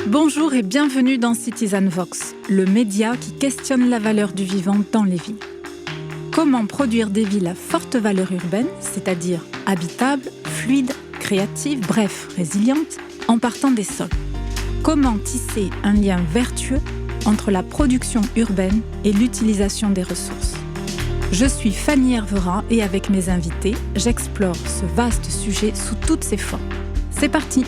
Bonjour et bienvenue dans Citizen Vox, le média qui questionne la valeur du vivant dans les villes. Comment produire des villes à forte valeur urbaine, c'est-à-dire habitables, fluides, créatives, bref, résilientes, en partant des sols? Comment tisser un lien vertueux entre la production urbaine et l'utilisation des ressources? Je suis Fanny Hervera et avec mes invités, j'explore ce vaste sujet sous toutes ses formes. C'est parti!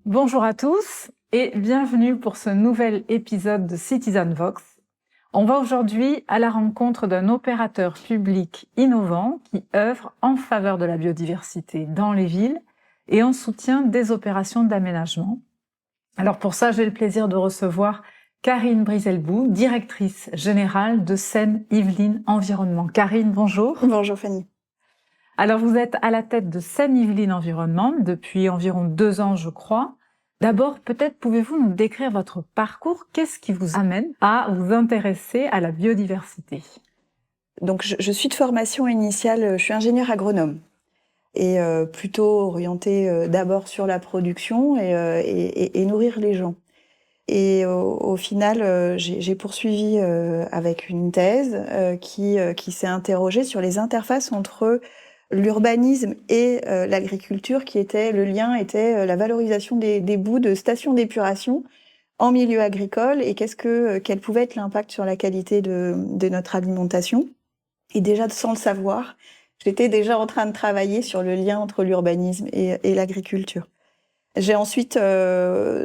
Bonjour à tous et bienvenue pour ce nouvel épisode de Citizen Vox. On va aujourd'hui à la rencontre d'un opérateur public innovant qui œuvre en faveur de la biodiversité dans les villes et en soutien des opérations d'aménagement. Alors pour ça, j'ai le plaisir de recevoir Karine Brizelboux, directrice générale de Seine-Yvelines Environnement. Karine, bonjour. Bonjour Fanny. Alors vous êtes à la tête de Seine-Yvelines Environnement depuis environ 2 ans, je crois. D'abord, peut-être pouvez-vous nous décrire votre parcours? Qu'est-ce qui vous amène à vous intéresser à la biodiversité? Donc je suis de formation initiale, je suis ingénieure agronome et plutôt orientée d'abord sur la production et nourrir les gens. Et au final, j'ai poursuivi avec une thèse qui s'est interrogée sur les interfaces entre l'urbanisme et l'agriculture, le lien était la valorisation des bouts de stations d'épuration en milieu agricole et quel pouvait être l'impact sur la qualité de notre alimentation. Et déjà, sans le savoir, j'étais déjà en train de travailler sur le lien entre l'urbanisme et l'agriculture. J'ai ensuite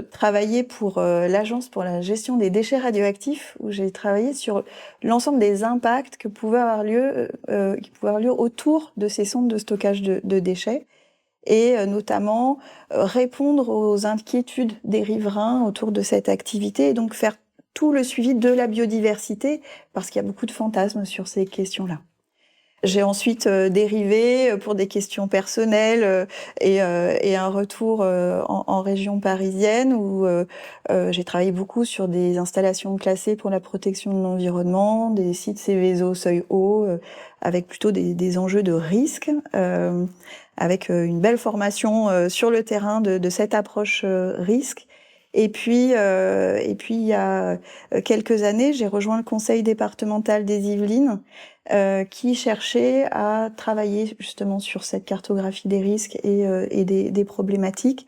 travaillé pour l'Agence pour la gestion des déchets radioactifs, où j'ai travaillé sur l'ensemble des impacts qui pouvaient avoir lieu autour de ces centres de stockage de déchets, et notamment répondre aux inquiétudes des riverains autour de cette activité, et donc faire tout le suivi de la biodiversité, parce qu'il y a beaucoup de fantasmes sur ces questions-là. J'ai ensuite dérivé pour des questions personnelles et un retour en région parisienne où j'ai travaillé beaucoup sur des installations classées pour la protection de l'environnement, des sites Céveso seuil haut, avec plutôt des enjeux de risque, avec une belle formation sur le terrain de cette approche risque. Et puis il y a quelques années, j'ai rejoint le conseil départemental des Yvelines, qui cherchait à travailler justement sur cette cartographie des risques et des problématiques.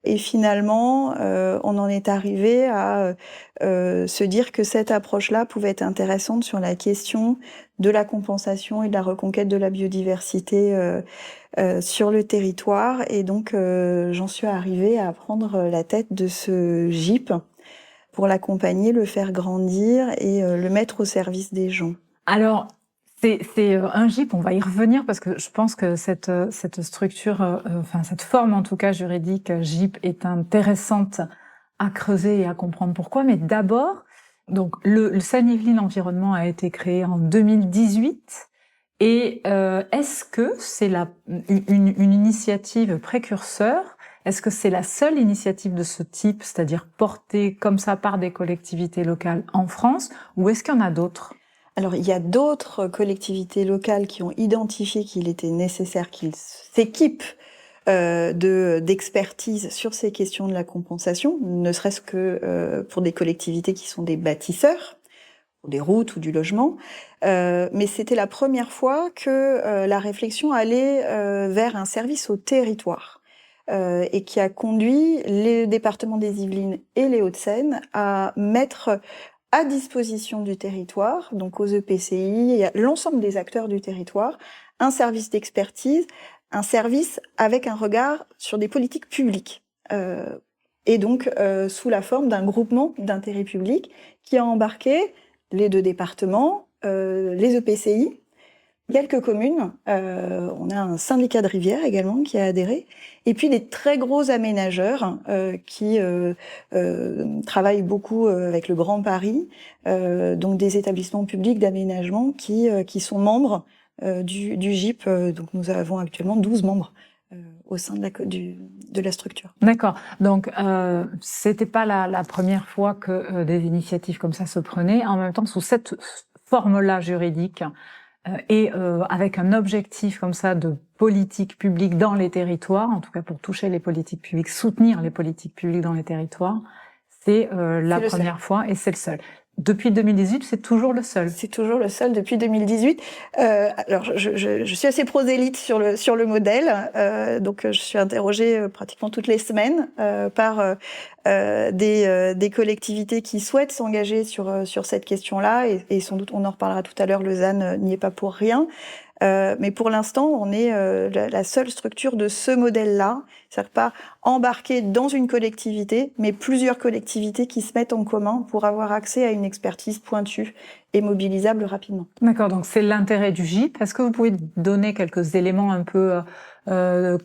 Et finalement, on en est arrivé à se dire que cette approche-là pouvait être intéressante sur la question de la compensation et de la reconquête de la biodiversité sur le territoire. Et donc, j'en suis arrivée à prendre la tête de ce GIP pour l'accompagner, le faire grandir et le mettre au service des gens. Alors, c'est un GIP, on va y revenir parce que je pense que cette structure, cette forme en tout cas juridique GIP est intéressante à creuser et à comprendre pourquoi. Mais d'abord, donc le Seine-Yvelines Environnement a été créé en 2018 et est-ce que c'est une initiative précurseur? Est-ce que c'est la seule initiative de ce type, c'est-à-dire portée comme ça par des collectivités locales en France, ou est-ce qu'il y en a d'autres? Alors, il y a d'autres collectivités locales qui ont identifié qu'il était nécessaire qu'ils s'équipent d'expertise sur ces questions de la compensation, ne serait-ce que pour des collectivités qui sont des bâtisseurs, ou des routes ou du logement. Mais c'était la première fois que la réflexion allait vers un service au territoire. Et qui a conduit les départements des Yvelines et les Hauts-de-Seine à mettre à disposition du territoire, donc aux EPCI et à l'ensemble des acteurs du territoire, un service d'expertise, un service avec un regard sur des politiques publiques. Et donc sous la forme d'un groupement d'intérêt public qui a embarqué les 2 départements, les EPCI, quelques communes, on a un syndicat de rivière également qui a adhéré, et puis des très gros aménageurs qui travaillent beaucoup avec le Grand Paris, donc des établissements publics d'aménagement qui sont membres du GIP. Donc nous avons actuellement 12 membres au sein de la structure. D'accord. Donc, c'était pas la première fois que des initiatives comme ça se prenaient. En même temps, sous cette forme-là juridique, et avec un objectif comme ça de politique publique dans les territoires, en tout cas pour toucher les politiques publiques, soutenir les politiques publiques dans les territoires, c'est la première fois et c'est le seul. Depuis 2018, c'est toujours le seul. C'est toujours le seul depuis 2018. Alors, je suis assez prosélyte sur le modèle, donc je suis interrogée pratiquement toutes les semaines par des collectivités qui souhaitent s'engager sur cette question-là, et sans doute on en reparlera tout à l'heure. Lausanne n'y est pas pour rien. Mais pour l'instant, on est la seule structure de ce modèle-là. C'est-à-dire pas embarqué dans une collectivité, mais plusieurs collectivités qui se mettent en commun pour avoir accès à une expertise pointue et mobilisable rapidement. D'accord, donc c'est l'intérêt du GIP. Est-ce que vous pouvez donner quelques éléments un peu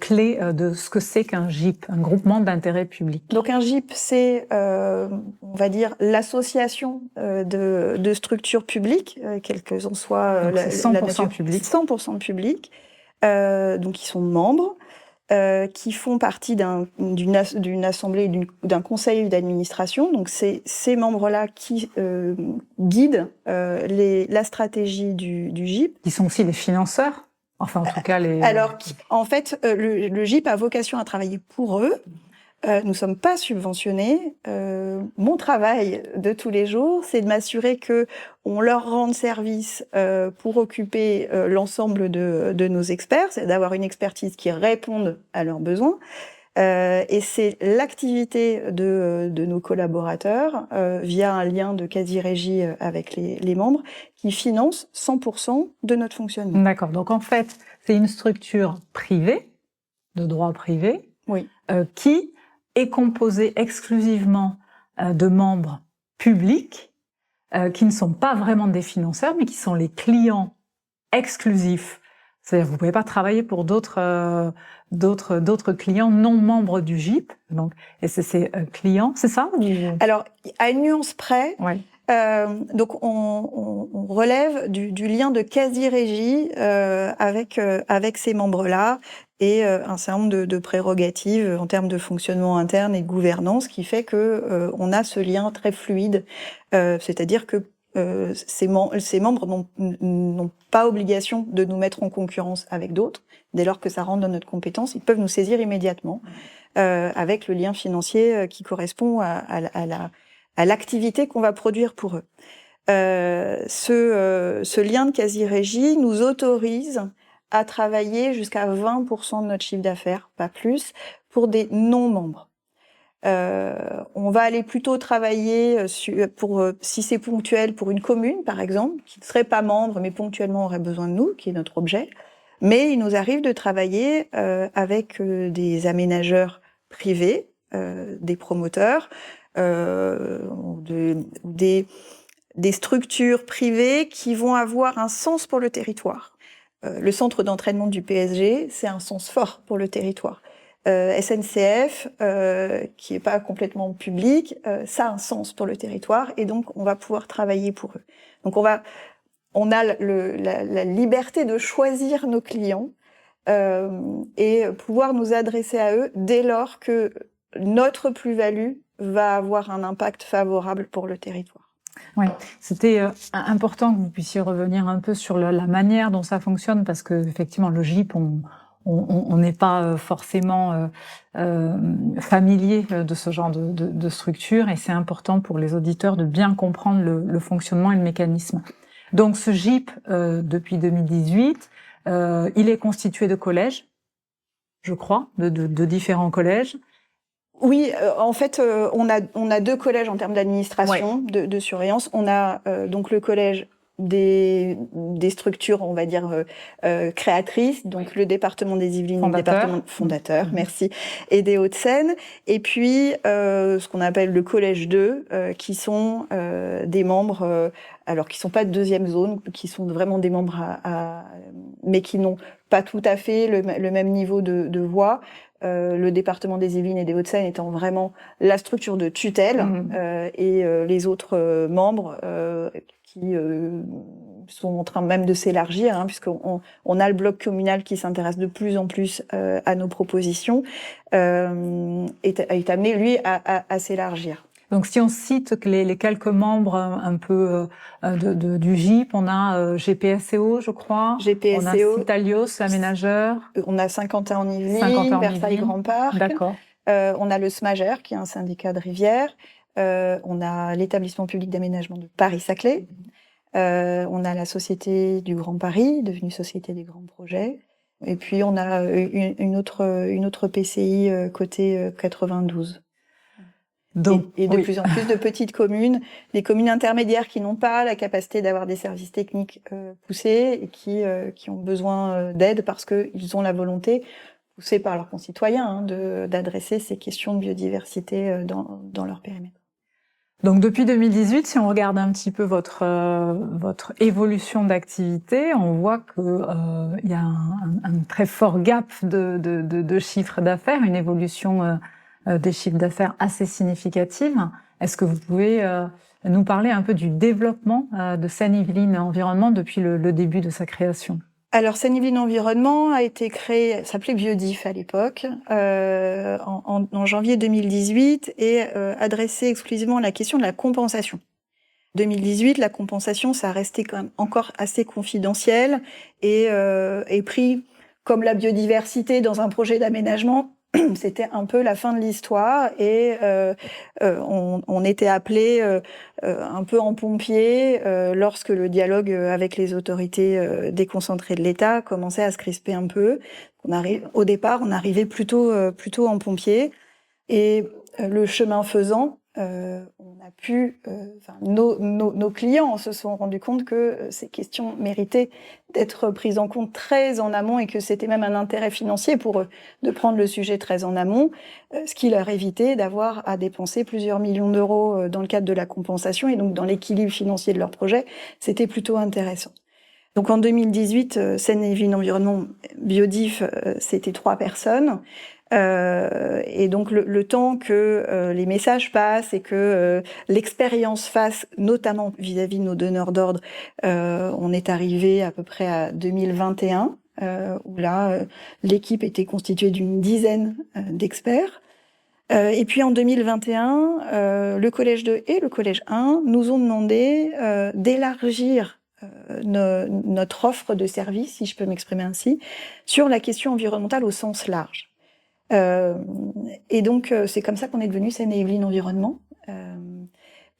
clés de ce que c'est qu'un GIP, un groupement d'intérêt public? Donc un GIP, c'est, on va dire, l'association de structures publiques, quelles qu'elles en soient. C'est 100% public. 100% public. Donc ils sont membres. Qui font partie d'une assemblée, d'un conseil d'administration. Donc c'est ces membres-là qui guident la stratégie du GIP. Qui sont aussi les financeurs. Enfin, en tout cas, les... Alors, en fait, le GIP a vocation à travailler pour eux. Nous sommes pas subventionnés. Mon travail de tous les jours, c'est de m'assurer que on leur rende service pour occuper l'ensemble de nos experts, c'est d'avoir une expertise qui réponde à leurs besoins. Et c'est l'activité de nos collaborateurs via un lien de quasi-régie avec les membres qui finance 100% de notre fonctionnement. D'accord. Donc en fait, c'est une structure privée, de droit privé, oui. Qui est composée exclusivement de membres publics qui ne sont pas vraiment des financeurs, mais qui sont les clients exclusifs. C'est-à-dire que vous ne pouvez pas travailler pour d'autres clients non membres du GIP. Donc, et c'est ces clients, c'est ça ou... Alors, à une nuance près, ouais. Donc on relève du lien de quasi-régie avec ces membres-là et un certain nombre de prérogatives en termes de fonctionnement interne et de gouvernance qui fait que on a ce lien très fluide. C'est-à-dire que ces membres n'ont pas obligation de nous mettre en concurrence avec d'autres. Dès lors que ça rentre dans notre compétence, ils peuvent nous saisir immédiatement avec le lien financier qui correspond à l'activité qu'on va produire pour eux. Ce lien de quasi-régie nous autorise à travailler jusqu'à 20% de notre chiffre d'affaires, pas plus, pour des non-membres. On va aller plutôt travailler si c'est ponctuel, pour une commune, par exemple, qui ne serait pas membre, mais ponctuellement aurait besoin de nous, qui est notre objet. Mais il nous arrive de travailler avec des aménageurs privés, des promoteurs, des structures privées qui vont avoir un sens pour le territoire. Le centre d'entraînement du PSG, c'est un sens fort pour le territoire. SNCF, qui est pas complètement public, ça a un sens pour le territoire et donc on va pouvoir travailler pour eux. Donc on a la liberté de choisir nos clients et pouvoir nous adresser à eux dès lors que notre plus-value va avoir un impact favorable pour le territoire. Oui, c'était important que vous puissiez revenir un peu sur la manière dont ça fonctionne, parce que effectivement le GIP, on n'est pas forcément familier de ce genre de structure, et c'est important pour les auditeurs de bien comprendre le fonctionnement et le mécanisme. Donc ce GIP, depuis 2018, il est constitué de collèges, je crois, de différents collèges. Oui, en fait, on a deux collèges en termes d'administration, ouais. de surveillance. On a donc le collège des structures, on va dire, créatrices, donc le département des Yvelines, le département fondateur, merci, et des Hauts-de-Seine. Et puis, ce qu'on appelle le collège 2, qui sont des membres, alors qui sont pas de deuxième zone, qui sont vraiment des membres mais qui n'ont pas tout à fait le même niveau de voix. Le département des Yvelines et des Hauts-de-Seine étant vraiment la structure de tutelle et les autres membres qui sont en train même de s'élargir, puisqu'on a le bloc communal qui s'intéresse de plus en plus à nos propositions, est amené, lui, à s'élargir. Donc, si on cite que les quelques membres un peu du GIP, on a GPSEO, je crois. GPSEO. On a Citalios, l'aménageur. On a Saint-Quentin en Yvelines, Saint-Quentin en Versailles Yvelines. Grand Parc. D'accord. On a le SMAGER, qui est un syndicat de rivière. On a l'établissement public d'aménagement de Paris-Saclay. On a la Société du Grand Paris, devenue Société des Grands Projets. Et puis, on a une autre PCI côté 92. Donc, et de plus en plus de petites communes, des communes intermédiaires qui n'ont pas la capacité d'avoir des services techniques poussés et qui ont besoin d'aide parce qu'ils ont la volonté, poussée par leurs concitoyens, d'adresser ces questions de biodiversité dans leur périmètre. Donc depuis 2018, si on regarde un petit peu votre évolution d'activité, on voit que il y a un très fort gap de chiffre d'affaires, une évolution des chiffres d'affaires assez significative. Est-ce que vous pouvez nous parler un peu du développement de Seine-Yvelines Environnement depuis le début de sa création? Alors, Seine-Yvelines Environnement a été créé, s'appelait Biodif à l'époque, en janvier 2018 et adressait exclusivement à la question de la compensation. 2018, la compensation, ça restait quand même encore assez confidentiel et pris comme la biodiversité dans un projet d'aménagement. C'était un peu la fin de l'histoire et on était appelé un peu en pompier lorsque le dialogue avec les autorités déconcentrées de l'État commençait à se crisper un peu. Au départ, on arrivait plutôt en pompier et le chemin faisant, on a pu, nos clients se sont rendus compte que ces questions méritaient d'être prises en compte très en amont et que c'était même un intérêt financier pour eux de prendre le sujet très en amont, ce qui leur évitait d'avoir à dépenser plusieurs millions d'euros dans le cadre de la compensation et donc dans l'équilibre financier de leur projet, c'était plutôt intéressant. Donc en 2018, Seine-Yvelines Environnement Biodif, c'était 3 personnes. Et donc le temps que les messages passent et que l'expérience fasse, notamment vis-à-vis de nos donneurs d'ordre, on est arrivé à peu près à 2021, où là, l'équipe était constituée d'une dizaine d'experts. Et puis en 2021, le collège 2 et le collège 1 nous ont demandé d'élargir notre offre de services, si je peux m'exprimer ainsi, sur la question environnementale au sens large. Et donc, c'est comme ça qu'on est devenu Seine-Yvelines Environnement,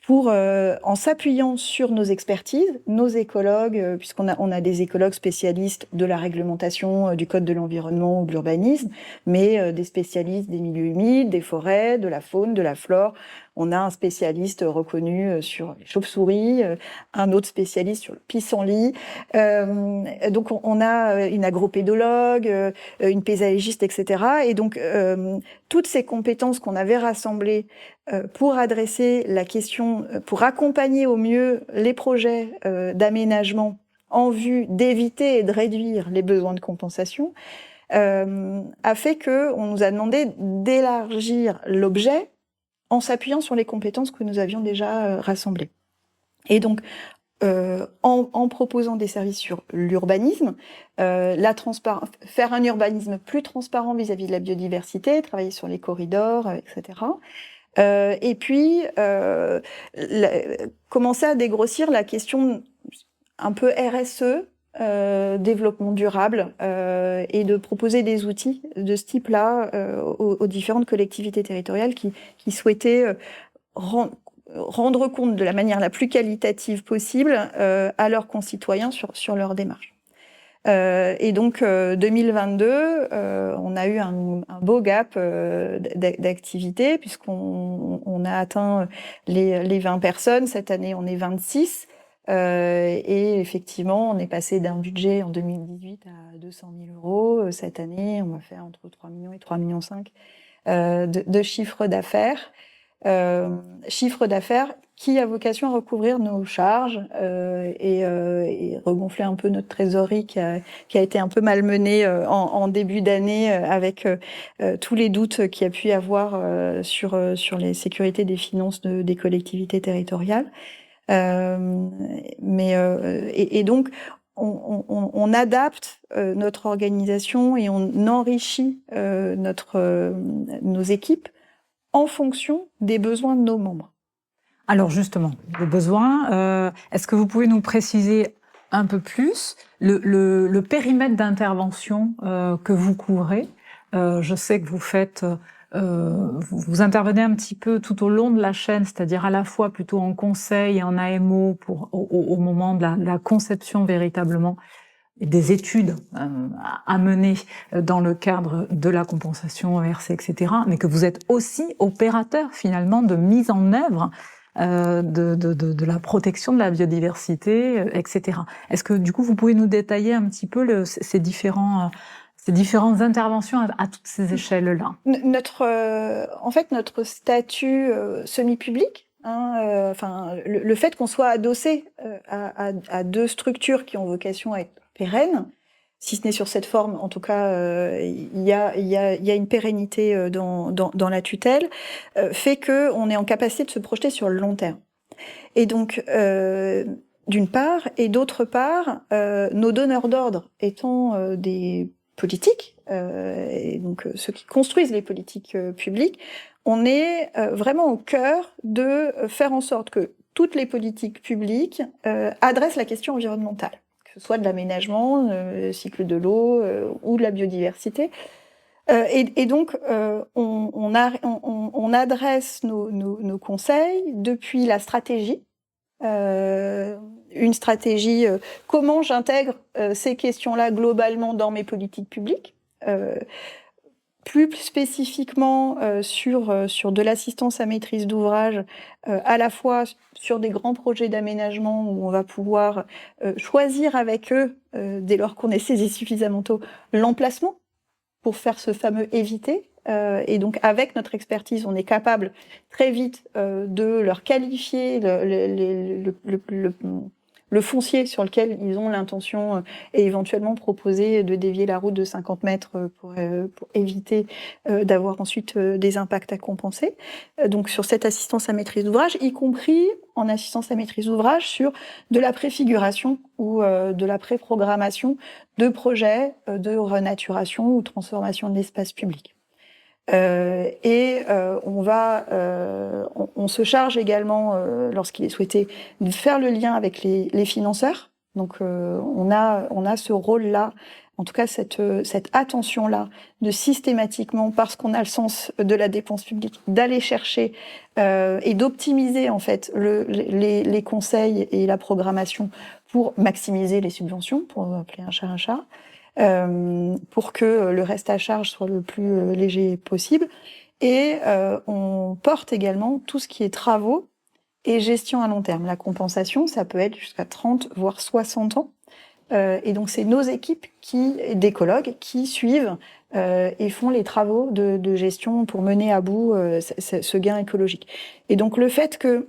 en s'appuyant sur nos expertises, nos écologues, puisqu'on a des écologues spécialistes de la réglementation du code de l'environnement ou de l'urbanisme, mais des spécialistes des milieux humides, des forêts, de la faune, de la flore. On a un spécialiste reconnu sur les chauves-souris, un autre spécialiste sur le pissenlit. Donc on a une agropédologue, une paysagiste, etc. Et donc toutes ces compétences qu'on avait rassemblées pour adresser la question, pour accompagner au mieux les projets d'aménagement en vue d'éviter et de réduire les besoins de compensation, a fait que on nous a demandé d'élargir l'objet en s'appuyant sur les compétences que nous avions déjà rassemblées. Et donc, en proposant des services sur l'urbanisme, faire un urbanisme plus transparent vis-à-vis de la biodiversité, travailler sur les corridors, etc. Et puis, commencer à dégrossir la question un peu RSE, développement durable, et de proposer des outils de ce type-là aux différentes collectivités territoriales qui souhaitaient rendre compte de la manière la plus qualitative possible à leurs concitoyens sur leur démarche. Et donc 2022, on a eu un beau gap d'activité puisqu'on a atteint les 20 personnes. Cette année, on est 26. Et effectivement, on est passé d'un budget en 2018 à 200 000 euros. Cette année, on va faire entre 3 millions et 3,5 millions de chiffre d'affaires. Chiffre d'affaires qui a vocation à recouvrir nos charges et regonfler un peu notre trésorerie qui a été un peu malmenée en début d'année avec tous les doutes qu'il y a pu y avoir sur les sécurités des finances des collectivités territoriales. Et donc, on adapte notre organisation et on enrichit nos équipes en fonction des besoins de nos membres. Alors justement, le besoin, est-ce que vous pouvez nous préciser un peu plus le périmètre d'intervention que vous couvrez? Je sais que vous faites, vous intervenez un petit peu tout au long de la chaîne, c'est-à-dire à la fois plutôt en conseil et en AMO au moment de la conception véritablement des études à mener dans le cadre de la compensation ERC, etc., mais que vous êtes aussi opérateur finalement de mise en œuvre de la protection de la biodiversité, etc. Est-ce que du coup vous pouvez nous détailler un petit peu ces différentes interventions à toutes ces échelles-là? En fait, notre statut semi-public, le fait qu'on soit adossé à deux structures qui ont vocation à être pérennes, si ce n'est sur cette forme, en tout cas, il y a une pérennité dans la tutelle, fait que on est en capacité de se projeter sur le long terme. Et donc, d'une part, et d'autre part, nos donneurs d'ordre étant des politiques, et donc ceux qui construisent les politiques publiques, on est vraiment au cœur de faire en sorte que toutes les politiques publiques adressent la question environnementale, que ce soit de l'aménagement, le cycle de l'eau ou de la biodiversité. Et donc, on adresse nos conseils depuis la stratégie, une stratégie, comment j'intègre ces questions-là globalement dans mes politiques publiques, plus spécifiquement sur de l'assistance à maîtrise d'ouvrage, à la fois sur des grands projets d'aménagement où on va pouvoir choisir avec eux, dès lors qu'on est saisi suffisamment tôt, l'emplacement pour faire ce fameux éviter. Et donc, avec notre expertise, on est capable très vite de leur qualifier le foncier sur lequel ils ont l'intention et éventuellement proposer de dévier la route de 50 mètres pour éviter d'avoir ensuite des impacts à compenser. Donc, sur cette assistance à maîtrise d'ouvrage, y compris en assistance à maîtrise d'ouvrage sur de la préfiguration ou de la préprogrammation de projets de renaturation ou transformation de l'espace public. On se charge également, lorsqu'il est souhaité, de faire le lien avec les financeurs. Donc, on a ce rôle-là, en tout cas cette attention-là, de systématiquement, parce qu'on a le sens de la dépense publique, d'aller chercher et d'optimiser en fait les conseils et la programmation pour maximiser les subventions, pour appeler un chat un chat. Pour que le reste à charge soit le plus léger possible. Et on porte également tout ce qui est travaux et gestion à long terme. La compensation, ça peut être jusqu'à 30, voire 60 ans. Et donc, c'est nos équipes d'écologues qui suivent et font les travaux de gestion pour mener à bout ce gain écologique. Et donc, le fait que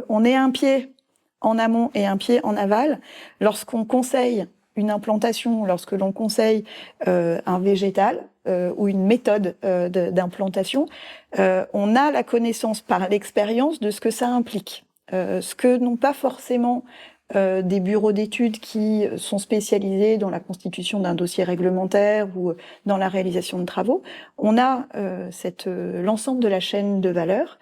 on ait un pied en amont et un pied en aval, lorsqu'on conseille une implantation, lorsque l'on conseille un végétal ou une méthode d'implantation, on a la connaissance par l'expérience de ce que ça implique. Ce que n'ont pas forcément des bureaux d'études qui sont spécialisés dans la constitution d'un dossier réglementaire ou dans la réalisation de travaux. On a l'ensemble de la chaîne de valeur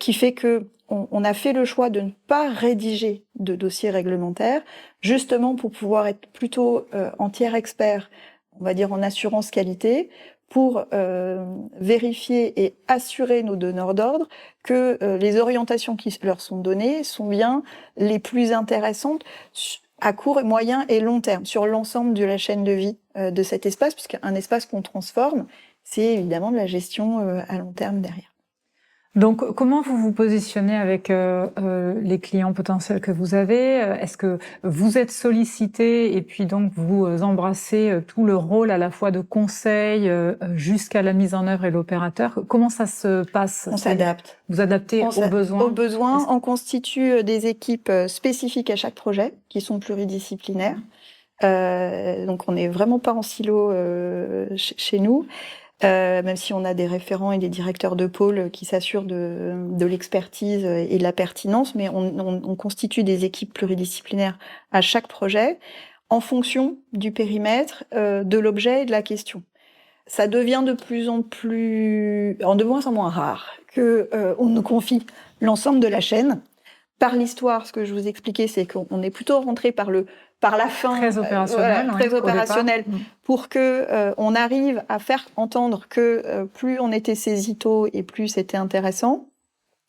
qui fait que on a fait le choix de ne pas rédiger de dossier réglementaire, justement pour pouvoir être plutôt en tiers expert, on va dire en assurance qualité, pour vérifier et assurer nos donneurs d'ordre que les orientations qui leur sont données sont bien les plus intéressantes à court, moyen et long terme, sur l'ensemble de la chaîne de vie de cet espace, puisqu'un espace qu'on transforme, c'est évidemment de la gestion à long terme derrière. Donc, comment vous vous positionnez avec les clients potentiels que vous avez? Est-ce que vous êtes sollicité et puis donc vous embrassez tout le rôle à la fois de conseil jusqu'à la mise en œuvre et l'opérateur? Comment ça se passe? On s'adapte. Vous adaptez aux besoins? Aux besoins, on constitue des équipes spécifiques à chaque projet qui sont pluridisciplinaires. Donc, on n'est vraiment pas en silo chez nous. Même si on a des référents et des directeurs de pôle qui s'assurent de l'expertise et de la pertinence, mais on constitue des équipes pluridisciplinaires à chaque projet en fonction du périmètre, de l'objet et de la question. Ça devient de moins en moins rare que on nous confie l'ensemble de la chaîne. par l'histoire, ce que je vous expliquais, c'est qu'on est plutôt rentré par la fin, très opérationnel, très opérationnel, pour que on arrive à faire entendre que plus on était saisi tôt et plus c'était intéressant.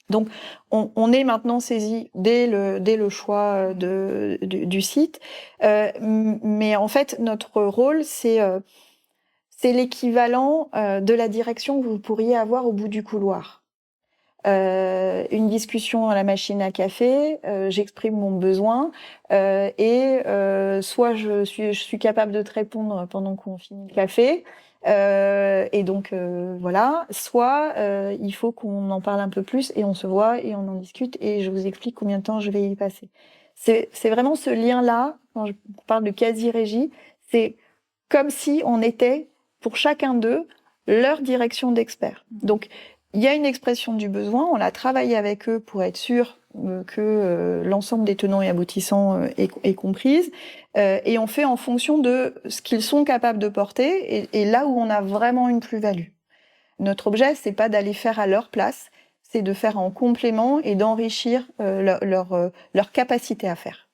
Donc, on est maintenant saisi dès le choix du site, mais en fait, notre rôle, c'est l'équivalent de la direction que vous pourriez avoir au bout du couloir. Une discussion à la machine à café, j'exprime mon besoin soit je suis capable de te répondre pendant qu'on finit le café, et donc voilà, soit il faut qu'on en parle un peu plus et on se voit et on en discute et je vous explique combien de temps je vais y passer. C'est vraiment ce lien-là, quand je parle de quasi-régie, c'est comme si on était, pour chacun d'eux, leur direction d'expert. Donc, il y a une expression du besoin, on l'a travaillé avec eux pour être sûr que l'ensemble des tenants et aboutissants est comprise, et on fait en fonction de ce qu'ils sont capables de porter et là où on a vraiment une plus-value. Notre objet, c'est pas d'aller faire à leur place, c'est de faire en complément et d'enrichir leur capacité à faire.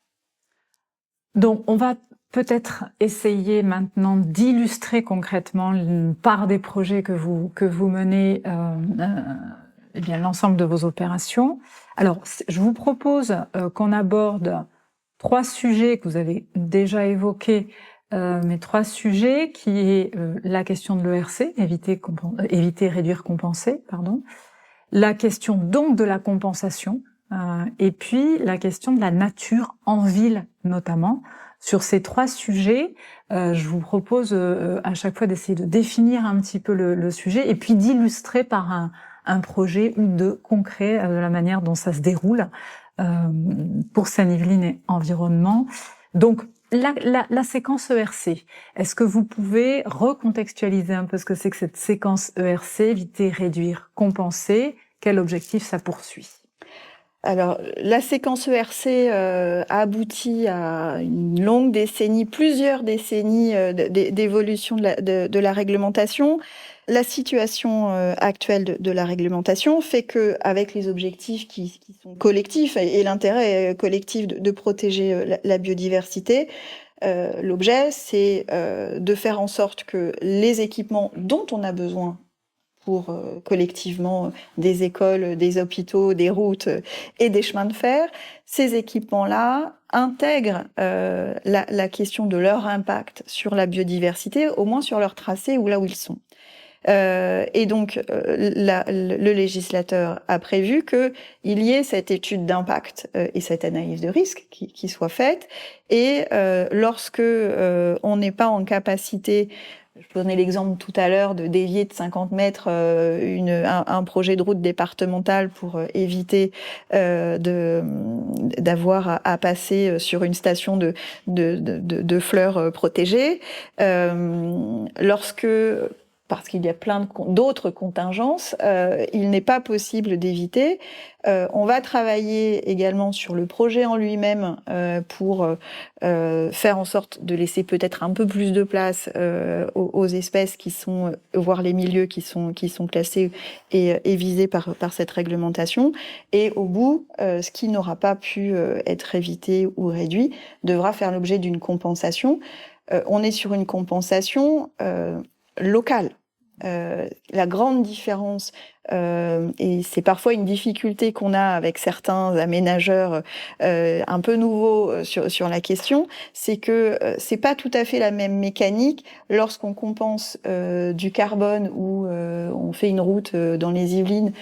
Donc, on va peut-être essayer maintenant d'illustrer concrètement par des projets que vous menez, eh bien l'ensemble de vos opérations. Alors, je vous propose qu'on aborde 3 sujets que vous avez déjà évoqués, mais 3 sujets qui est la question de l'ERC, éviter, réduire, compenser, pardon. La question donc de la compensation, et puis la question de la nature en ville notamment. Sur ces 3 sujets, je vous propose à chaque fois d'essayer de définir un petit peu le sujet et puis d'illustrer par un projet ou 2 concret de la manière dont ça se déroule pour Seine-Yvelines et environnement. Donc, la séquence ERC, est-ce que vous pouvez recontextualiser un peu ce que c'est que cette séquence ERC, éviter, réduire, compenser, quel objectif ça poursuit? Alors, la séquence ERC a abouti à une longue décennie, plusieurs décennies d'évolution de la réglementation. La situation actuelle de la réglementation fait que, avec les objectifs qui sont collectifs et l'intérêt collectif de protéger la biodiversité, l'objet, c'est de faire en sorte que les équipements dont on a besoin pour collectivement des écoles, des hôpitaux, des routes et des chemins de fer, ces équipements-là intègrent la question de leur impact sur la biodiversité, au moins sur leur tracé ou là où ils sont. Et donc, le législateur a prévu qu'il y ait cette étude d'impact et cette analyse de risque qui soit faite. Et lorsque on n'est pas en capacité, je prenais l'exemple tout à l'heure de dévier de 50 mètres un projet de route départementale pour éviter d'avoir à passer sur une station de fleurs protégées. Parce qu'il y a plein d'autres contingences, il n'est pas possible d'éviter. On va travailler également sur le projet en lui-même pour faire en sorte de laisser peut-être un peu plus de place aux espèces qui sont, voire les milieux qui sont classés et visés par cette réglementation. Et au bout, ce qui n'aura pas pu être évité ou réduit devra faire l'objet d'une compensation. On est sur une compensation locale. La grande différence, et c'est parfois une difficulté qu'on a avec certains aménageurs un peu nouveaux sur la question, c'est que c'est pas tout à fait la même mécanique lorsqu'on compense du carbone ou on fait une route dans les Yvelines,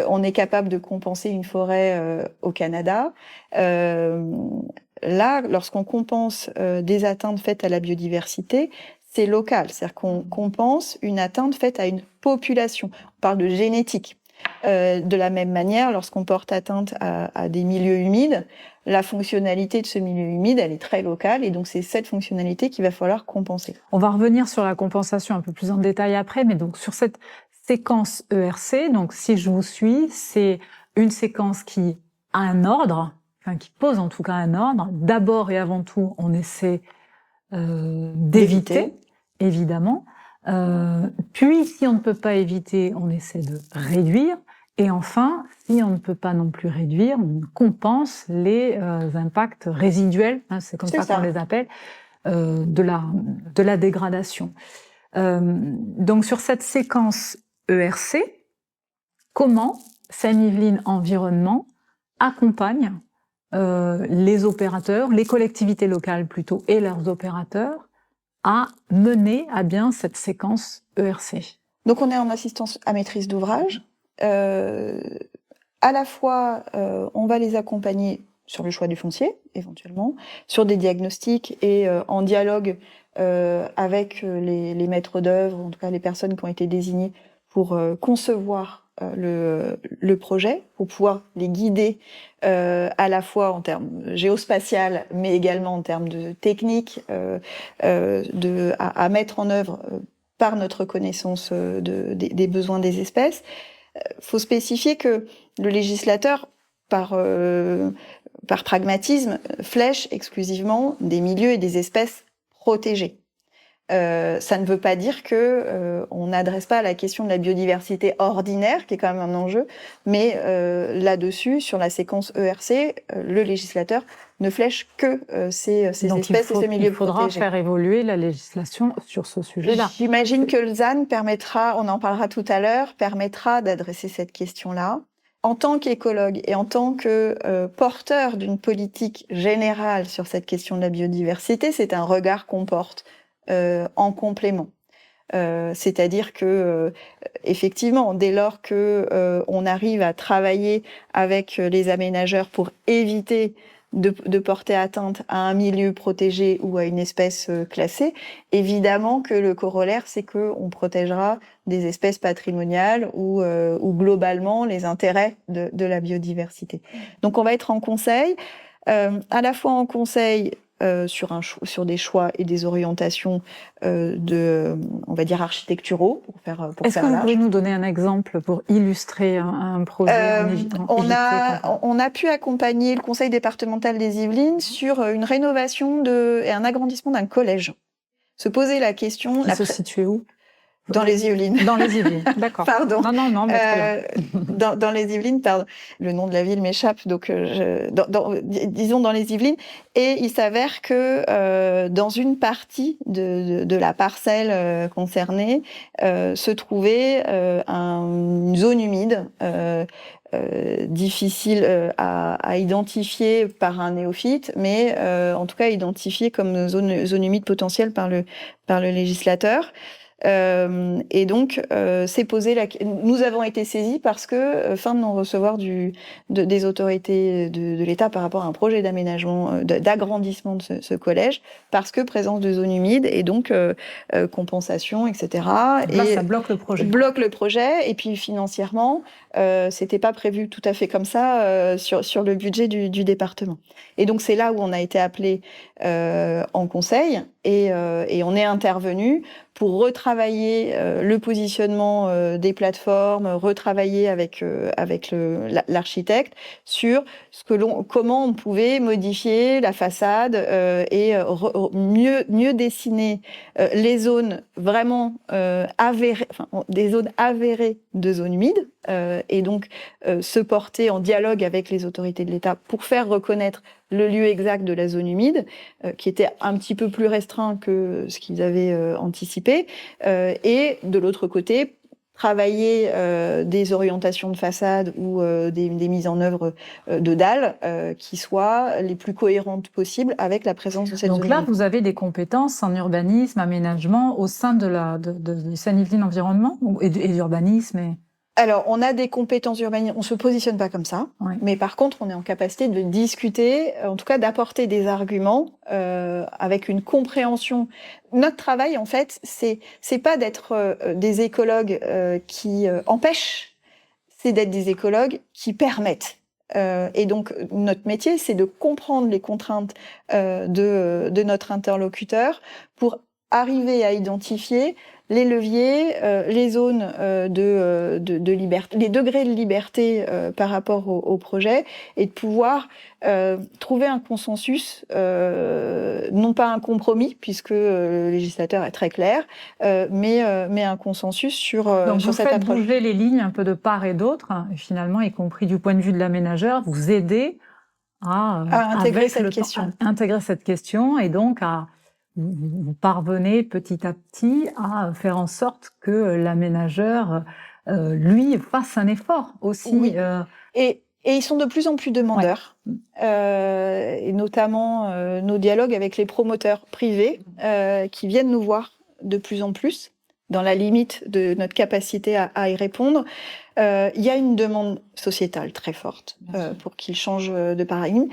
on est capable de compenser une forêt au Canada. Là, lorsqu'on compense des atteintes faites à la biodiversité, c'est local, c'est-à-dire qu'on compense une atteinte faite à une population. On parle de génétique. De la même manière, lorsqu'on porte atteinte à des milieux humides, la fonctionnalité de ce milieu humide, elle est très locale, et donc c'est cette fonctionnalité qu'il va falloir compenser. On va revenir sur la compensation un peu plus en détail après, mais donc sur cette séquence ERC, donc si je vous suis, c'est une séquence qui a un ordre, enfin qui pose en tout cas un ordre. D'abord et avant tout, on essaie d'éviter, évidemment. Puis, si on ne peut pas éviter, on essaie de réduire. Et enfin, si on ne peut pas non plus réduire, on compense les impacts résiduels, hein, c'est comme ça qu'on les appelle, de la dégradation. Donc sur cette séquence ERC, comment Seine-Yvelines Environnement accompagne les opérateurs, les collectivités locales plutôt, et leurs opérateurs à mener à bien cette séquence ERC? Donc on est en assistance à maîtrise d'ouvrage. À la fois, on va les accompagner sur le choix du foncier, éventuellement, sur des diagnostics et en dialogue avec les maîtres d'œuvre, en tout cas les personnes qui ont été désignées pour concevoir le projet, pour pouvoir les guider à la fois en termes géospatial, mais également en termes de technique à mettre en œuvre par notre connaissance des besoins des espèces. Faut spécifier que le législateur, par pragmatisme, flèche exclusivement des milieux et des espèces protégées. Ça ne veut pas dire que on n'adresse pas à la question de la biodiversité ordinaire, qui est quand même un enjeu, mais là-dessus, sur la séquence ERC, le législateur ne flèche que ces espèces et ces milieux protégés. Il faudra faire évoluer la législation sur ce sujet-là. J'imagine que le ZAN permettra, on en parlera tout à l'heure, permettra d'adresser cette question-là. En tant qu'écologue et en tant que porteur d'une politique générale sur cette question de la biodiversité, c'est un regard qu'on porte en complément. C'est-à-dire que effectivement, dès lors que on arrive à travailler avec les aménageurs pour éviter de porter atteinte à un milieu protégé ou à une espèce classée, évidemment que le corollaire, c'est que on protégera des espèces patrimoniales ou globalement les intérêts de la biodiversité. Donc on va être en conseil, à la fois en conseil sur des choix et des orientations on va dire architecturaux, pour faire large. Est-ce que vous pouvez nous donner un exemple pour illustrer un projet on a pu accompagner le conseil départemental des Yvelines sur une rénovation et un agrandissement d'un collège. Se poser la question... Qui se situe où ? Dans les Yvelines. Dans les Yvelines, d'accord. Pardon. Non, mais dans les Yvelines, pardon. Le nom de la ville m'échappe, donc disons dans les Yvelines. Et il s'avère que dans une partie de la parcelle concernée se trouvait une zone humide difficile à identifier par un néophyte, mais en tout cas identifiée comme zone humide potentielle par le législateur. Et donc, nous avons été saisis parce que fin de non-recevoir des autorités de l'État par rapport à un projet d'aménagement, d'agrandissement de ce collège, parce que présence de zones humides et donc compensation, etc. Là, ça bloque le projet. Bloque le projet, et puis financièrement, c'était pas prévu tout à fait comme ça sur le budget du département. Et donc c'est là où on a été appelé en conseil et on est intervenu pour retravailler le positionnement des plateformes, retravailler avec l'architecte sur comment on pouvait modifier la façade et mieux dessiner les zones vraiment avérées, des zones avérées de zones humides, et donc se porter en dialogue avec les autorités de l'État pour faire reconnaître le lieu exact de la zone humide, qui était un petit peu plus restreint que ce qu'ils avaient anticipé, et de l'autre côté, travailler des orientations de façade ou des mises en œuvre de dalles qui soient les plus cohérentes possibles avec la présence de cette zone. Donc là, vous avez des compétences en urbanisme, aménagement au sein de Seine-Yvelines Environnement et d'urbanisme Alors, on a des compétences urbaines, on se positionne pas comme ça, ouais. Mais par contre, on est en capacité de discuter, en tout cas d'apporter des arguments avec une compréhension. Notre travail, en fait, c'est pas d'être des écologues qui empêchent, c'est d'être des écologues qui permettent. Et donc, notre métier, c'est de comprendre les contraintes de notre interlocuteur pour arriver à identifier les leviers, les zones de liberté, les degrés de liberté par rapport au projet, et de pouvoir trouver un consensus, non pas un compromis, puisque le législateur est très clair, mais un consensus sur Donc sur vous cette faites approche. bouger les lignes un peu de part et d'autre, finalement, y compris du point de vue de l'aménageur, vous aidez à intégrer cette question. À intégrer cette question, et donc vous parvenez petit à petit à faire en sorte que l'aménageur, lui, fasse un effort aussi. Oui. Et ils sont de plus en plus demandeurs, et notamment nos dialogues avec les promoteurs privés qui viennent nous voir de plus en plus, dans la limite de notre capacité à y répondre. Il y a une demande sociétale très forte pour qu'ils changent de paradigme.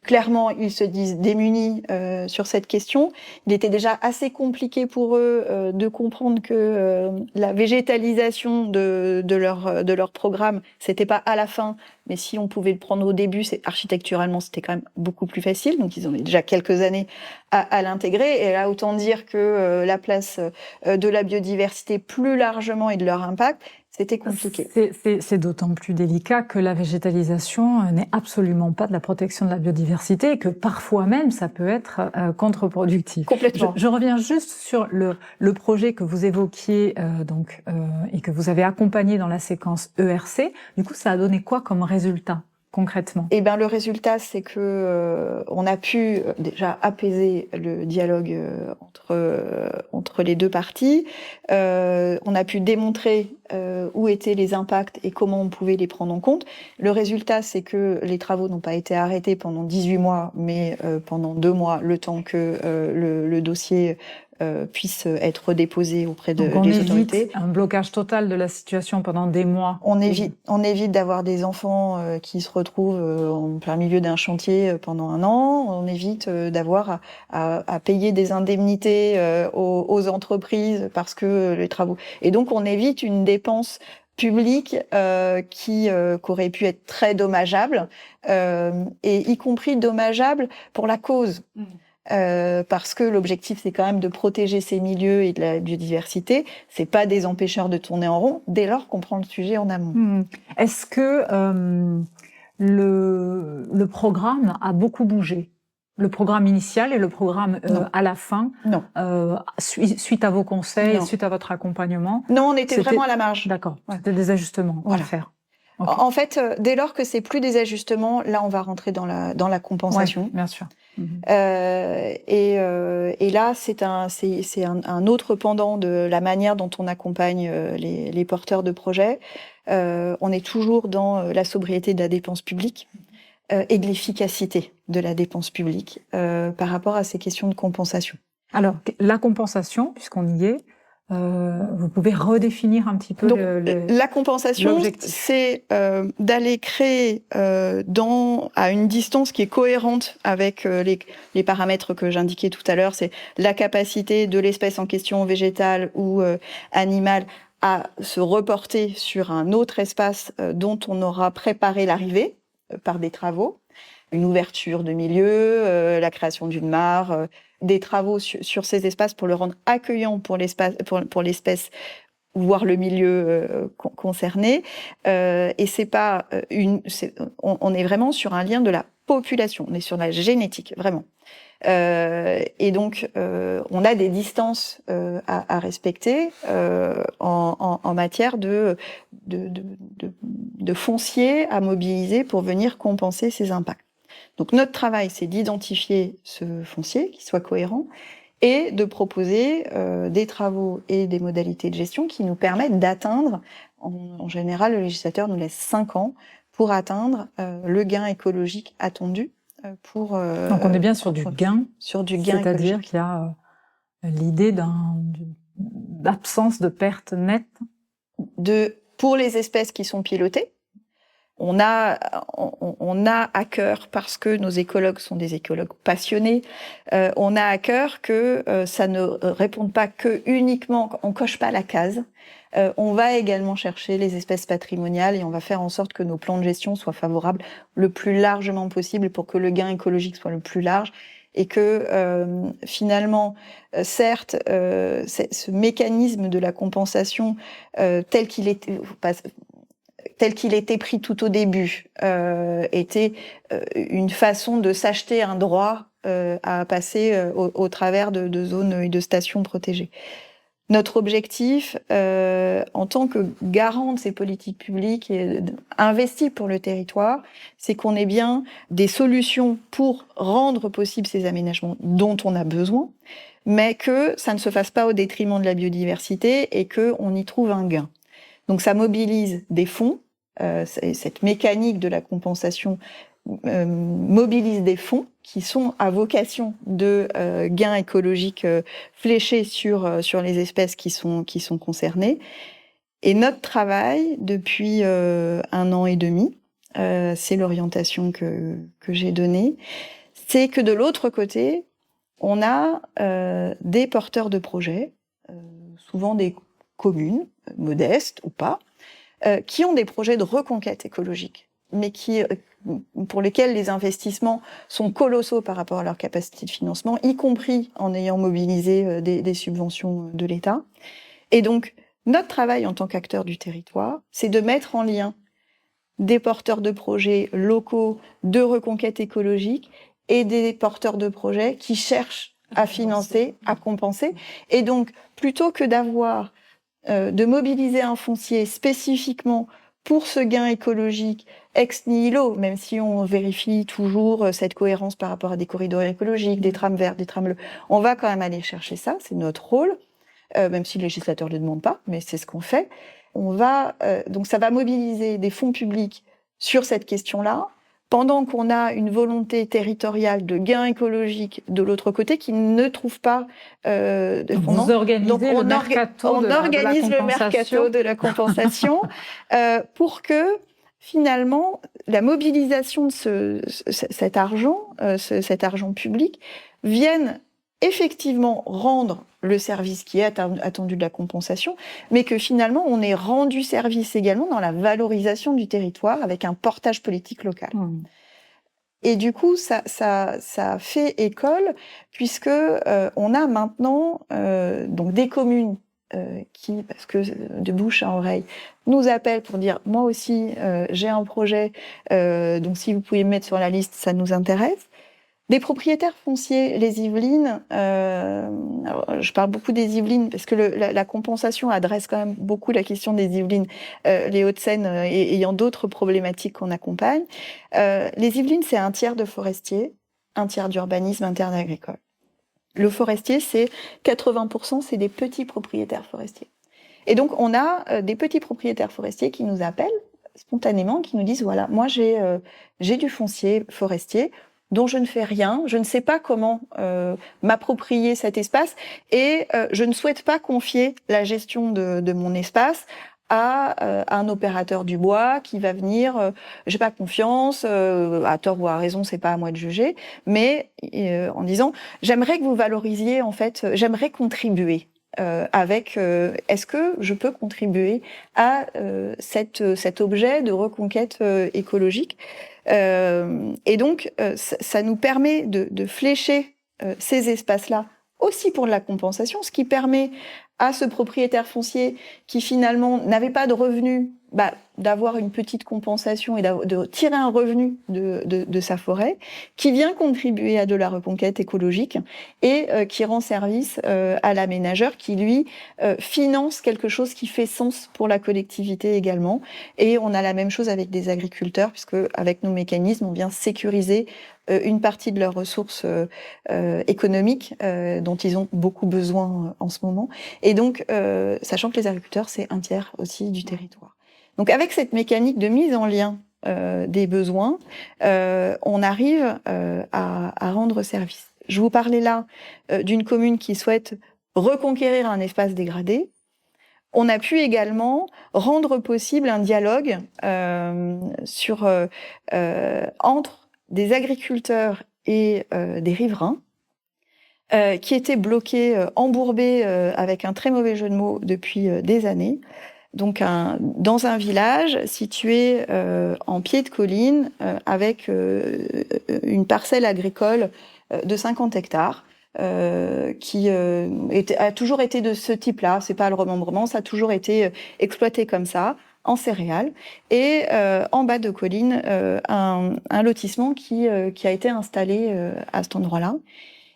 Clairement, ils se disent démunis sur cette question. Il était déjà assez compliqué pour eux de comprendre que la végétalisation de leur programme, c'était pas à la fin, mais si on pouvait le prendre au début, architecturalement, c'était quand même beaucoup plus facile. Donc, ils ont déjà quelques années à l'intégrer. Et là, autant dire que la place de la biodiversité plus largement et de leur impact, c'était compliqué. C'est d'autant plus délicat que la végétalisation n'est absolument pas de la protection de la biodiversité, et que parfois même ça peut être contre-productif. Complètement. Je reviens juste sur le projet que vous évoquiez et que vous avez accompagné dans la séquence ERC. Du coup, ça a donné quoi comme résultat concrètement? Eh ben, le résultat, c'est que on a pu déjà apaiser le dialogue entre les deux parties. On a pu démontrer où étaient les impacts et comment on pouvait les prendre en compte. Le résultat, c'est que les travaux n'ont pas été arrêtés pendant 18 mois, mais pendant 2 mois, le temps que le dossier puisse être déposé auprès des autorités. Un blocage total de la situation pendant des mois. On évite d'avoir des enfants qui se retrouvent en plein milieu d'un chantier pendant 1 an. On évite d'avoir à payer des indemnités aux entreprises parce que les travaux. Et donc on évite une dépense publique qui aurait pu être très dommageable, et y compris dommageable pour la cause. Parce que l'objectif, c'est quand même de protéger ces milieux et de la biodiversité. C'est pas des empêcheurs de tourner en rond, dès lors qu'on prend le sujet en amont. Est-ce que le programme a beaucoup bougé? Le programme initial et le programme à la fin? Non. Suite à vos conseils, non. Suite à votre accompagnement? Non, on était vraiment à la marge. D'accord. C'était des ajustements à faire. Okay. En fait, dès lors que c'est plus des ajustements, là, on va rentrer dans la compensation. Ouais, bien sûr. Et là, c'est un autre pendant de la manière dont on accompagne les porteurs de projets. On est toujours dans la sobriété de la dépense publique et de l'efficacité de la dépense publique par rapport à ces questions de compensation. Alors, la compensation, puisqu'on y est, vous pouvez redéfinir un petit peu la compensation, c'est d'aller créer à une distance qui est cohérente avec les paramètres que j'indiquais tout à l'heure, c'est la capacité de l'espèce en question, végétale ou animale, à se reporter sur un autre espace dont on aura préparé l'arrivée par des travaux, une ouverture de milieu, la création d'une mare, des travaux sur ces espaces pour le rendre accueillant pour l'espèce, voire le milieu concerné. Et c'est pas on est vraiment sur un lien de la population, on est sur la génétique, vraiment. Et donc, on a des distances à respecter en matière de foncier à mobiliser pour venir compenser ces impacts. Donc notre travail, c'est d'identifier ce foncier qui soit cohérent et de proposer des travaux et des modalités de gestion qui nous permettent d'atteindre, en général, le législateur nous laisse 5 ans pour atteindre le gain écologique attendu. Donc on est bien sur du gain, c'est-à-dire qu'il y a l'idée d'absence de perte nette. Pour les espèces qui sont pilotées, on a à cœur, parce que nos écologues sont des écologues passionnés, on a à cœur que ça ne réponde pas que uniquement, on coche pas la case. On va également chercher les espèces patrimoniales et on va faire en sorte que nos plans de gestion soient favorables le plus largement possible pour que le gain écologique soit le plus large et que finalement, certes, ce mécanisme de la compensation tel qu'il était pris tout au début, était une façon de s'acheter un droit à passer au travers de zones et de stations protégées. Notre objectif, en tant que garant de ces politiques publiques et investis pour le territoire, c'est qu'on ait bien des solutions pour rendre possible ces aménagements dont on a besoin, mais que ça ne se fasse pas au détriment de la biodiversité et qu'on y trouve un gain. Donc ça mobilise des fonds, cette mécanique de la compensation mobilise des fonds qui sont à vocation de gains écologiques fléchés sur les espèces qui sont concernées. Et notre travail depuis 1 an et demi, c'est l'orientation que j'ai donnée, c'est que de l'autre côté, on a des porteurs de projets, souvent des communes, modestes ou pas, qui ont des projets de reconquête écologique, mais pour lesquels les investissements sont colossaux par rapport à leur capacité de financement, y compris en ayant mobilisé des subventions de l'État. Et donc, notre travail en tant qu'acteur du territoire, c'est de mettre en lien des porteurs de projets locaux de reconquête écologique et des porteurs de projets qui cherchent à financer, à compenser. Et donc, plutôt que de mobiliser un foncier spécifiquement pour ce gain écologique ex nihilo, même si on vérifie toujours cette cohérence par rapport à des corridors écologiques, des trames vertes, des trames bleues, on va quand même aller chercher ça, c'est notre rôle, même si le législateur ne le demande pas, mais c'est ce qu'on fait. Donc ça va mobiliser des fonds publics sur cette question-là, pendant qu'on a une volonté territoriale de gain écologique de l'autre côté qui ne trouve pas de fondement. Vous organisez le mercato de la compensation. On organise le mercato de la compensation pour que finalement la mobilisation de cet argent public vienne effectivement rendre le service qui est attendu de la compensation, mais que finalement on ait rendu service également dans la valorisation du territoire avec un portage politique local. Et du coup, ça fait école puisque on a maintenant donc des communes qui, parce que de bouche à oreille, nous appellent pour dire moi aussi j'ai un projet, donc si vous pouvez me mettre sur la liste, ça nous intéresse. Des propriétaires fonciers, les Yvelines, alors je parle beaucoup des Yvelines parce que la compensation adresse quand même beaucoup la question des Yvelines, les Hauts-de-Seine ayant d'autres problématiques qu'on accompagne. Les Yvelines, c'est 1/3 de forestiers, 1/3 d'urbanisme, 1/3 d'agricole. Le forestier, c'est 80%, c'est des petits propriétaires forestiers. Et donc, on a des petits propriétaires forestiers qui nous appellent spontanément, qui nous disent, voilà, moi j'ai du foncier forestier, dont je ne fais rien, je ne sais pas comment m'approprier cet espace et je ne souhaite pas confier la gestion de mon espace à un opérateur du bois qui va venir, j'ai pas confiance, à tort ou à raison, c'est pas à moi de juger, mais en disant j'aimerais que vous valorisiez en fait, j'aimerais contribuer. Est-ce que je peux contribuer à cet objet de reconquête écologique et donc, ça nous permet de flécher ces espaces-là aussi pour de la compensation, ce qui permet à ce propriétaire foncier qui finalement n'avait pas de revenus, d'avoir une petite compensation et de tirer un revenu de sa forêt, qui vient contribuer à de la reconquête écologique et qui rend service à l'aménageur qui, lui, finance quelque chose qui fait sens pour la collectivité également. Et on a la même chose avec des agriculteurs, puisque avec nos mécanismes, on vient sécuriser une partie de leurs ressources économiques dont ils ont beaucoup besoin en ce moment. Et donc, sachant que les agriculteurs, c'est 1/3 aussi du territoire. Donc, avec cette mécanique de mise en lien des besoins, on arrive à rendre service. Je vous parlais là d'une commune qui souhaite reconquérir un espace dégradé. On a pu également rendre possible un dialogue entre des agriculteurs et des riverains qui étaient bloqués, embourbés avec un très mauvais jeu de mots depuis des années. Donc dans un village situé en pied de colline avec une parcelle agricole de 50 hectares. Qui a toujours été de ce type-là, c'est pas le remembrement, ça a toujours été exploité comme ça, en céréales, et en bas de colline, un lotissement qui a été installé à cet endroit-là,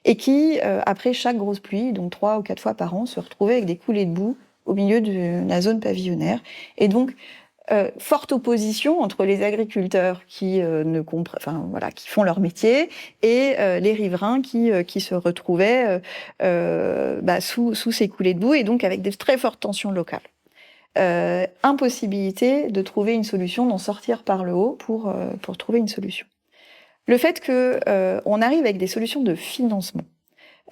et qui, après chaque grosse pluie, donc 3 ou 4 fois par an, se retrouvait avec des coulées de boue au milieu de la zone pavillonnaire. Et donc, forte opposition entre les agriculteurs qui qui font leur métier et les riverains qui se retrouvaient sous ces coulées de boue, et donc avec des très fortes tensions locales. Impossibilité de trouver une solution, d'en sortir par le haut pour trouver une solution. Le fait que on arrive avec des solutions de financement.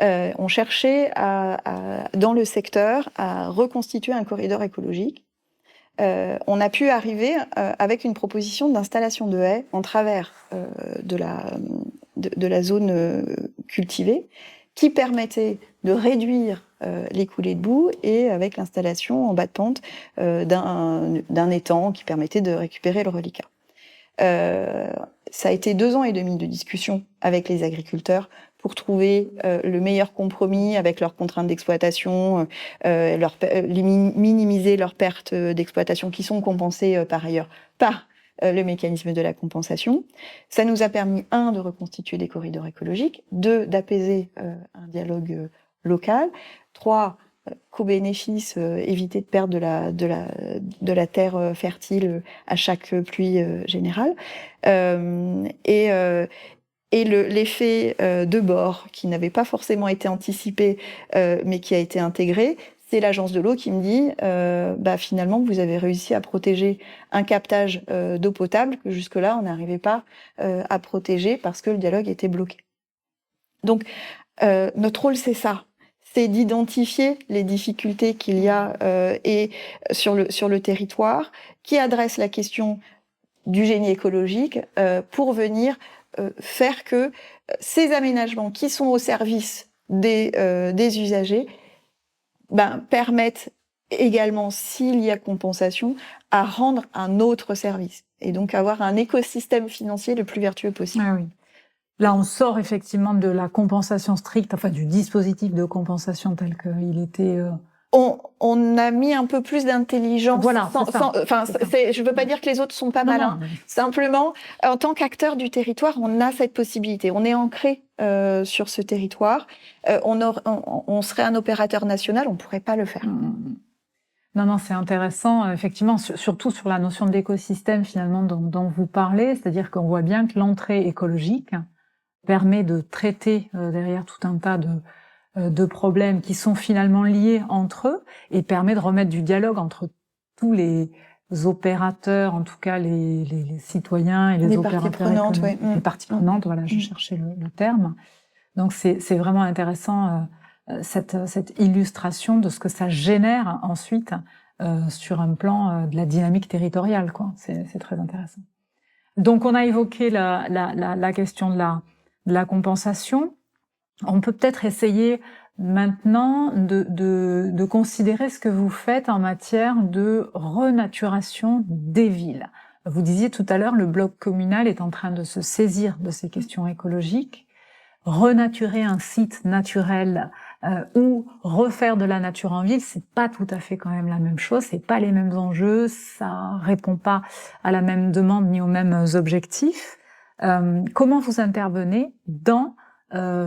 On cherchait dans le secteur à reconstituer un corridor écologique. On a pu arriver avec une proposition d'installation de haies en travers de la zone cultivée, qui permettait de réduire les coulées de boue, et avec l'installation en bas de pente d'un étang qui permettait de récupérer le reliquat. Ça a été 2 ans et demi de discussion avec les agriculteurs pour trouver le meilleur compromis avec leurs contraintes d'exploitation, minimiser leurs pertes d'exploitation qui sont compensées par ailleurs par le mécanisme de la compensation. Ça nous a permis, 1, de reconstituer des corridors écologiques, 2, d'apaiser un dialogue local, 3, qu'au bénéfice, éviter de perdre de la terre fertile à chaque pluie générale. Et l'effet de bord, qui n'avait pas forcément été anticipé, mais qui a été intégré, c'est l'agence de l'eau qui me dit finalement vous avez réussi à protéger un captage d'eau potable que jusque-là on n'arrivait pas à protéger parce que le dialogue était bloqué. Donc notre rôle, c'est ça, c'est d'identifier les difficultés qu'il y a et sur le territoire, qui adresse la question du génie écologique pour venir faire que ces aménagements qui sont au service des usagers permettent également, s'il y a compensation, à rendre un autre service, et donc avoir un écosystème financier le plus vertueux possible. Ah oui. Là, on sort effectivement de la compensation stricte, enfin du dispositif de compensation tel qu'il était... On a mis un peu plus d'intelligence. Voilà, je veux pas dire que les autres sont pas malins. Simplement, en tant qu'acteur du territoire, on a cette possibilité. On est ancré sur ce territoire. On serait un opérateur national, on pourrait pas le faire. Non, c'est intéressant, effectivement, surtout sur la notion d'écosystème finalement dont vous parlez, c'est-à-dire qu'on voit bien que l'entrée écologique permet de traiter derrière tout un tas de problèmes qui sont finalement liés entre eux, et permet de remettre du dialogue entre tous les opérateurs, en tout cas les citoyens et les opérateurs prenantes, les parties prenantes, voilà, je cherchais le terme. Donc c'est vraiment intéressant cette illustration de ce que ça génère ensuite sur un plan de la dynamique territoriale, quoi. C'est très intéressant. Donc on a évoqué la question de la compensation. On peut peut-être essayer maintenant de considérer ce que vous faites en matière de renaturation des villes. Vous disiez tout à l'heure, le bloc communal est en train de se saisir de ces questions écologiques. Renaturer un site naturel ou refaire de la nature en ville, c'est pas tout à fait quand même la même chose, c'est pas les mêmes enjeux, ça répond pas à la même demande ni aux mêmes objectifs. Comment vous intervenez dans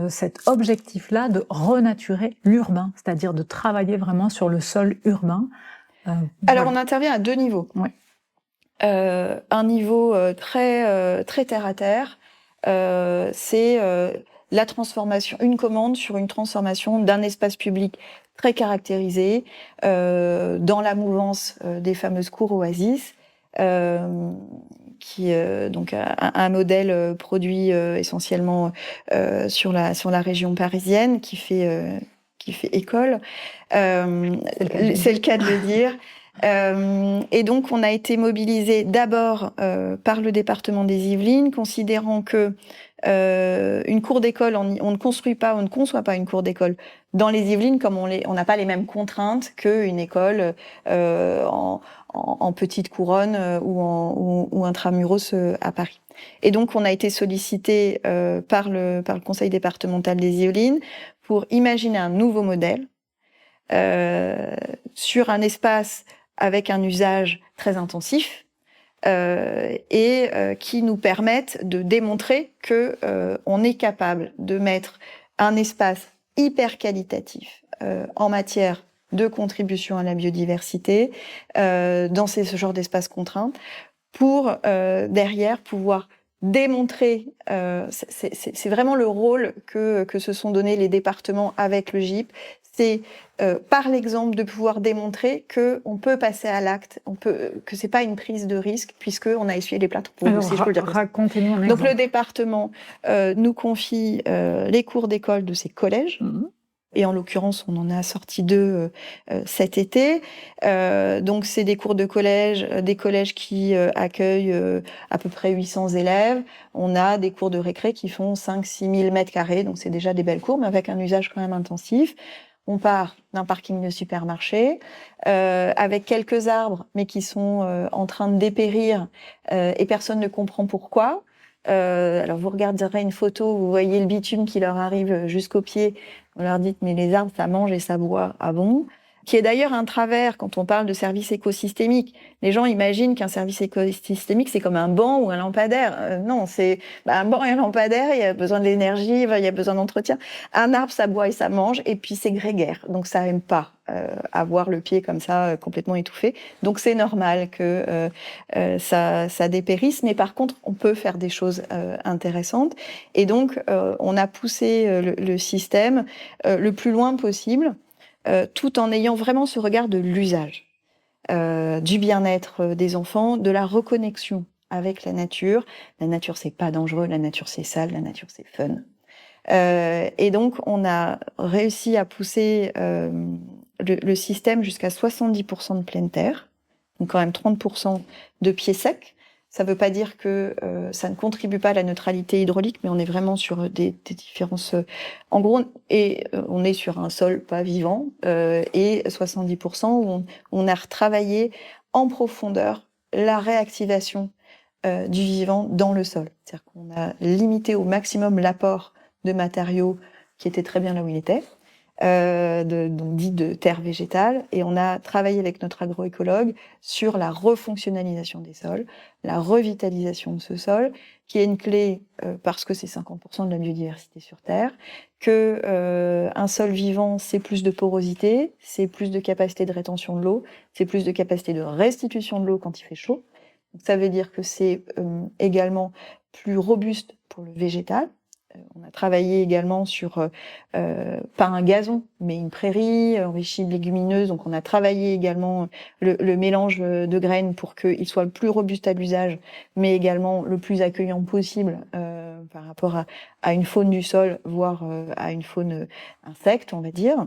cet objectif-là de renaturer l'urbain, c'est-à-dire de travailler vraiment sur le sol urbain? Alors, on intervient à 2 niveaux. Ouais. Un niveau très terre à terre, c'est la transformation, une commande sur une transformation d'un espace public très caractérisé dans la mouvance des fameuses cours oasis, qui donc un modèle produit essentiellement sur la région parisienne, qui fait école. C'est le cas de le dire. Et donc on a été mobilisé d'abord par le département des Yvelines, considérant que une cour d'école, on ne conçoit pas une cour d'école dans les Yvelines, comme on n'a pas les mêmes contraintes qu'une école en petite couronne ou intramuros à Paris. Et donc, on a été sollicité par le conseil départemental des Yvelines pour imaginer un nouveau modèle sur un espace avec un usage très intensif qui nous permette de démontrer que on est capable de mettre un espace hyper qualitatif en matière de contribution à la biodiversité dans ce genre d'espace contraint pour derrière pouvoir démontrer, c'est vraiment le rôle que se sont donnés les départements avec le GIP, c'est par l'exemple de pouvoir démontrer que on peut passer à l'acte, que c'est pas une prise de risque puisque on a essuyé les plâtres. Alors, racontez-nous un exemple. Donc le département nous confie les cours d'école de ces collèges. Et en l'occurrence, on en a sorti 2 cet été. Donc, c'est des cours de collège, des collèges qui accueillent à peu près 800 élèves. On a des cours de récré qui font 5-6 000 mètres carrés. Donc, c'est déjà des belles cours, mais avec un usage quand même intensif. On part d'un parking de supermarché avec quelques arbres, mais qui sont en train de dépérir et personne ne comprend pourquoi. Alors vous regarderez une photo, vous voyez le bitume qui leur arrive jusqu'aux pieds. On leur dit mais les arbres ça mange et ça boit. Ah bon? Qui est d'ailleurs un travers quand on parle de service écosystémique. Les gens imaginent qu'un service écosystémique c'est comme un banc ou un lampadaire. Non, c'est un banc et un lampadaire. Il y a besoin de l'énergie, il y a besoin d'entretien. Un arbre ça boit et ça mange et puis c'est grégaire, donc ça aime pas avoir le pied comme ça complètement étouffé. Donc c'est normal que ça dépérisse, mais par contre on peut faire des choses intéressantes. Et donc on a poussé le système le plus loin possible. Tout en ayant vraiment ce regard de l'usage, du bien-être des enfants, de la reconnexion avec la nature. La nature, c'est pas dangereux, la nature, c'est sale, la nature, c'est fun. Et donc, on a réussi à pousser le système jusqu'à 70% de pleine terre, donc quand même 30% de pieds secs. Ça ne veut pas dire que ça ne contribue pas à la neutralité hydraulique, mais on est vraiment sur des différences. En gros, on est sur un sol pas vivant et 70% où on a retravaillé en profondeur la réactivation du vivant dans le sol. C'est-à-dire qu'on a limité au maximum l'apport de matériaux qui étaient très bien là où il était. Donc dit de terre végétale, et on a travaillé avec notre agroécologue sur la refonctionnalisation des sols, la revitalisation de ce sol, qui est une clé parce que c'est 50% de la biodiversité sur Terre, que un sol vivant, c'est plus de porosité, c'est plus de capacité de rétention de l'eau, c'est plus de capacité de restitution de l'eau quand il fait chaud. Donc, ça veut dire que c'est également plus robuste pour le végétal. On a travaillé également sur, pas un gazon, mais une prairie enrichie de légumineuses. Donc, on a travaillé également le mélange de graines pour qu'il soit le plus robuste à l'usage, mais également le plus accueillant possible par rapport à une faune du sol, voire à une faune insecte, on va dire.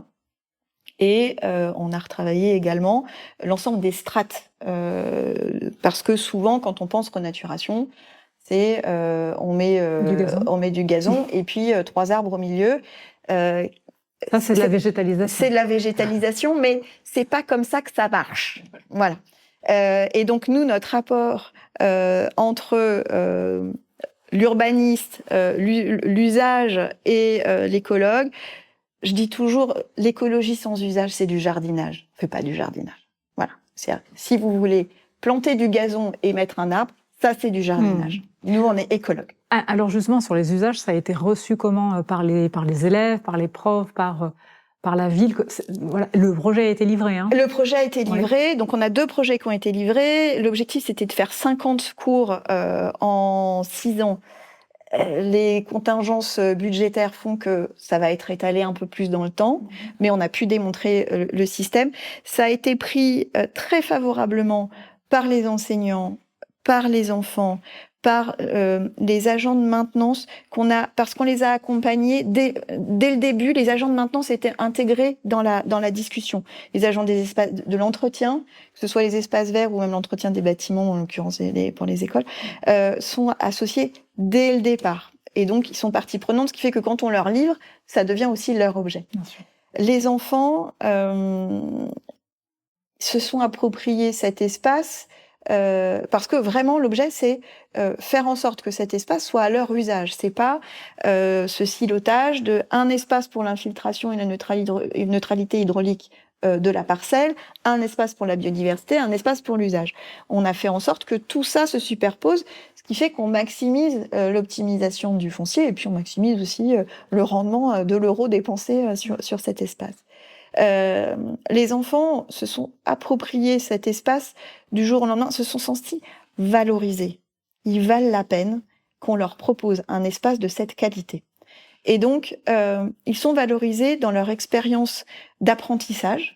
Et on a retravaillé également l'ensemble des strates, parce que souvent, quand on pense renaturation, c'est on met du gazon et puis 3 arbres au milieu. Ça, c'est de la végétalisation. C'est de la végétalisation, mais c'est pas comme ça que ça marche. Voilà. Et donc nous, notre rapport entre l'urbaniste, l'usage et l'écologue, je dis toujours, l'écologie sans usage, c'est du jardinage. On fait pas du jardinage. Voilà. Si vous voulez planter du gazon et mettre un arbre, ça, c'est du jardinage. Nous, on est écologues. Alors justement, sur les usages, ça a été reçu comment par les élèves, par les profs, par la ville? Voilà, le projet a été livré. Hein. Le projet a été livré. Donc, on a 2 projets qui ont été livrés. L'objectif, c'était de faire 50 cours en 6 ans. Les contingences budgétaires font que ça va être étalé un peu plus dans le temps, mais on a pu démontrer le système. Ça a été pris très favorablement par les enseignants, par les enfants, par les agents de maintenance parce qu'on les a accompagnés dès le début. Les agents de maintenance étaient intégrés dans la discussion. Les agents des espaces de l'entretien, que ce soit les espaces verts ou même l'entretien des bâtiments, en l'occurrence pour les écoles, sont associés dès le départ. Et donc, ils sont partie prenante, ce qui fait que quand on leur livre, ça devient aussi leur objet. Bien sûr. Les enfants se sont appropriés cet espace parce que vraiment l'objet c'est faire en sorte que cet espace soit à leur usage. C'est pas ce silotage de un espace pour l'infiltration et la neutralité hydraulique de la parcelle, un espace pour la biodiversité, un espace pour l'usage. On a fait en sorte que tout ça se superpose, ce qui fait qu'on maximise l'optimisation du foncier et puis on maximise aussi le rendement de l'euro dépensé sur cet espace. Les enfants se sont appropriés cet espace du jour au lendemain, se sont sentis valorisés. Ils valent la peine qu'on leur propose un espace de cette qualité. Et donc, ils sont valorisés dans leur expérience d'apprentissage.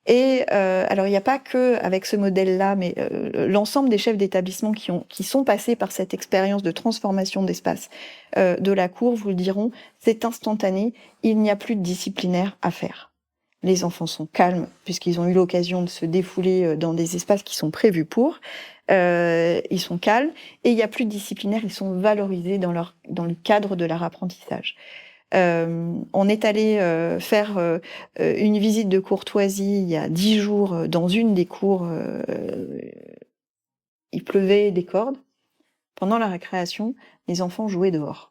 Et alors, il n'y a pas que avec ce modèle-là, mais l'ensemble des chefs d'établissement qui sont passés par cette expérience de transformation d'espace de la cour vous le diront, c'est instantané, il n'y a plus de disciplinaire à faire. Les enfants sont calmes puisqu'ils ont eu l'occasion de se défouler dans des espaces qui sont prévus pour. Ils sont calmes et il n'y a plus de disciplinaire, ils sont valorisés dans le cadre de leur apprentissage. On est allé faire une visite de courtoisie il y a 10 jours dans une des cours. Il pleuvait des cordes. Pendant la récréation, les enfants jouaient dehors.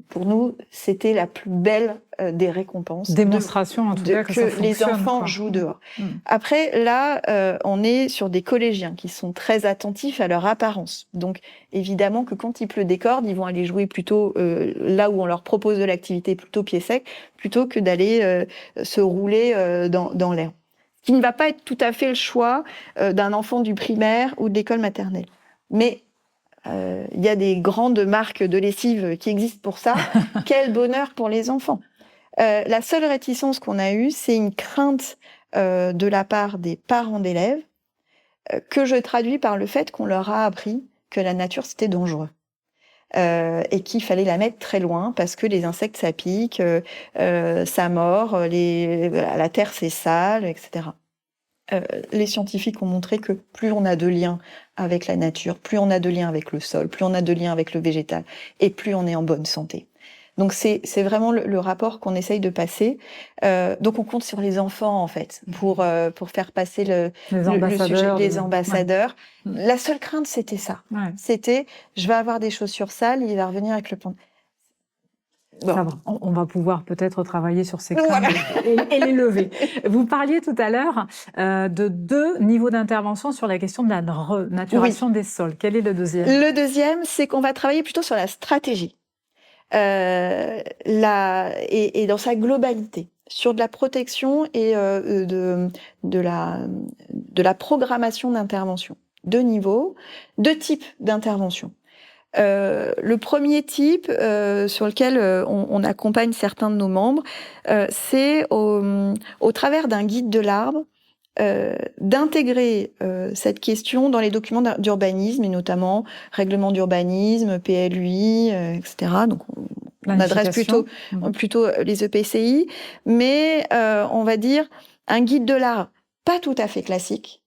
Pour nous, c'était la plus belle des récompenses. Démonstration, en tout cas, que ça fonctionne, les enfants jouent dehors. Après, là, on est sur des collégiens qui sont très attentifs à leur apparence. Donc, évidemment que quand il pleut des cordes, ils vont aller jouer plutôt là où on leur propose de l'activité, plutôt pied sec, plutôt que d'aller se rouler dans l'herbe. Ce qui ne va pas être tout à fait le choix d'un enfant du primaire ou de l'école maternelle. Mais il y a des grandes marques de lessive qui existent pour ça. Quel bonheur pour les enfants. La seule réticence qu'on a eue, c'est une crainte de la part des parents d'élèves que je traduis par le fait qu'on leur a appris que la nature, c'était dangereux. Et qu'il fallait la mettre très loin parce que les insectes, ça pique, ça mord, la terre, c'est sale, etc. Les scientifiques ont montré que plus on a de liens avec la nature, plus on a de liens avec le sol, plus on a de liens avec le végétal, et plus on est en bonne santé. Donc c'est vraiment le rapport qu'on essaye de passer. Donc on compte sur les enfants en fait pour faire passer le sujet des ambassadeurs. Ouais. La seule crainte c'était ça. Ouais. C'était je vais avoir des chaussures sales, il va revenir avec le pan. Bon. Ça va. On va pouvoir peut-être travailler sur ces craintes et les lever. Vous parliez tout à l'heure de 2 niveaux d'intervention sur la question de la renaturation des sols. Quel est le deuxième ? Le deuxième, c'est qu'on va travailler plutôt sur la stratégie et dans sa globalité, sur de la protection et de la programmation d'intervention. 2 niveaux, 2 types d'intervention. Le premier type sur lequel on accompagne certains de nos membres, c'est au travers d'un guide de l'arbre, d'intégrer cette question dans les documents d'urbanisme et notamment règlement d'urbanisme, PLUI, etc. Donc on adresse plutôt les EPCI, mais on va dire un guide de l'arbre pas tout à fait classique.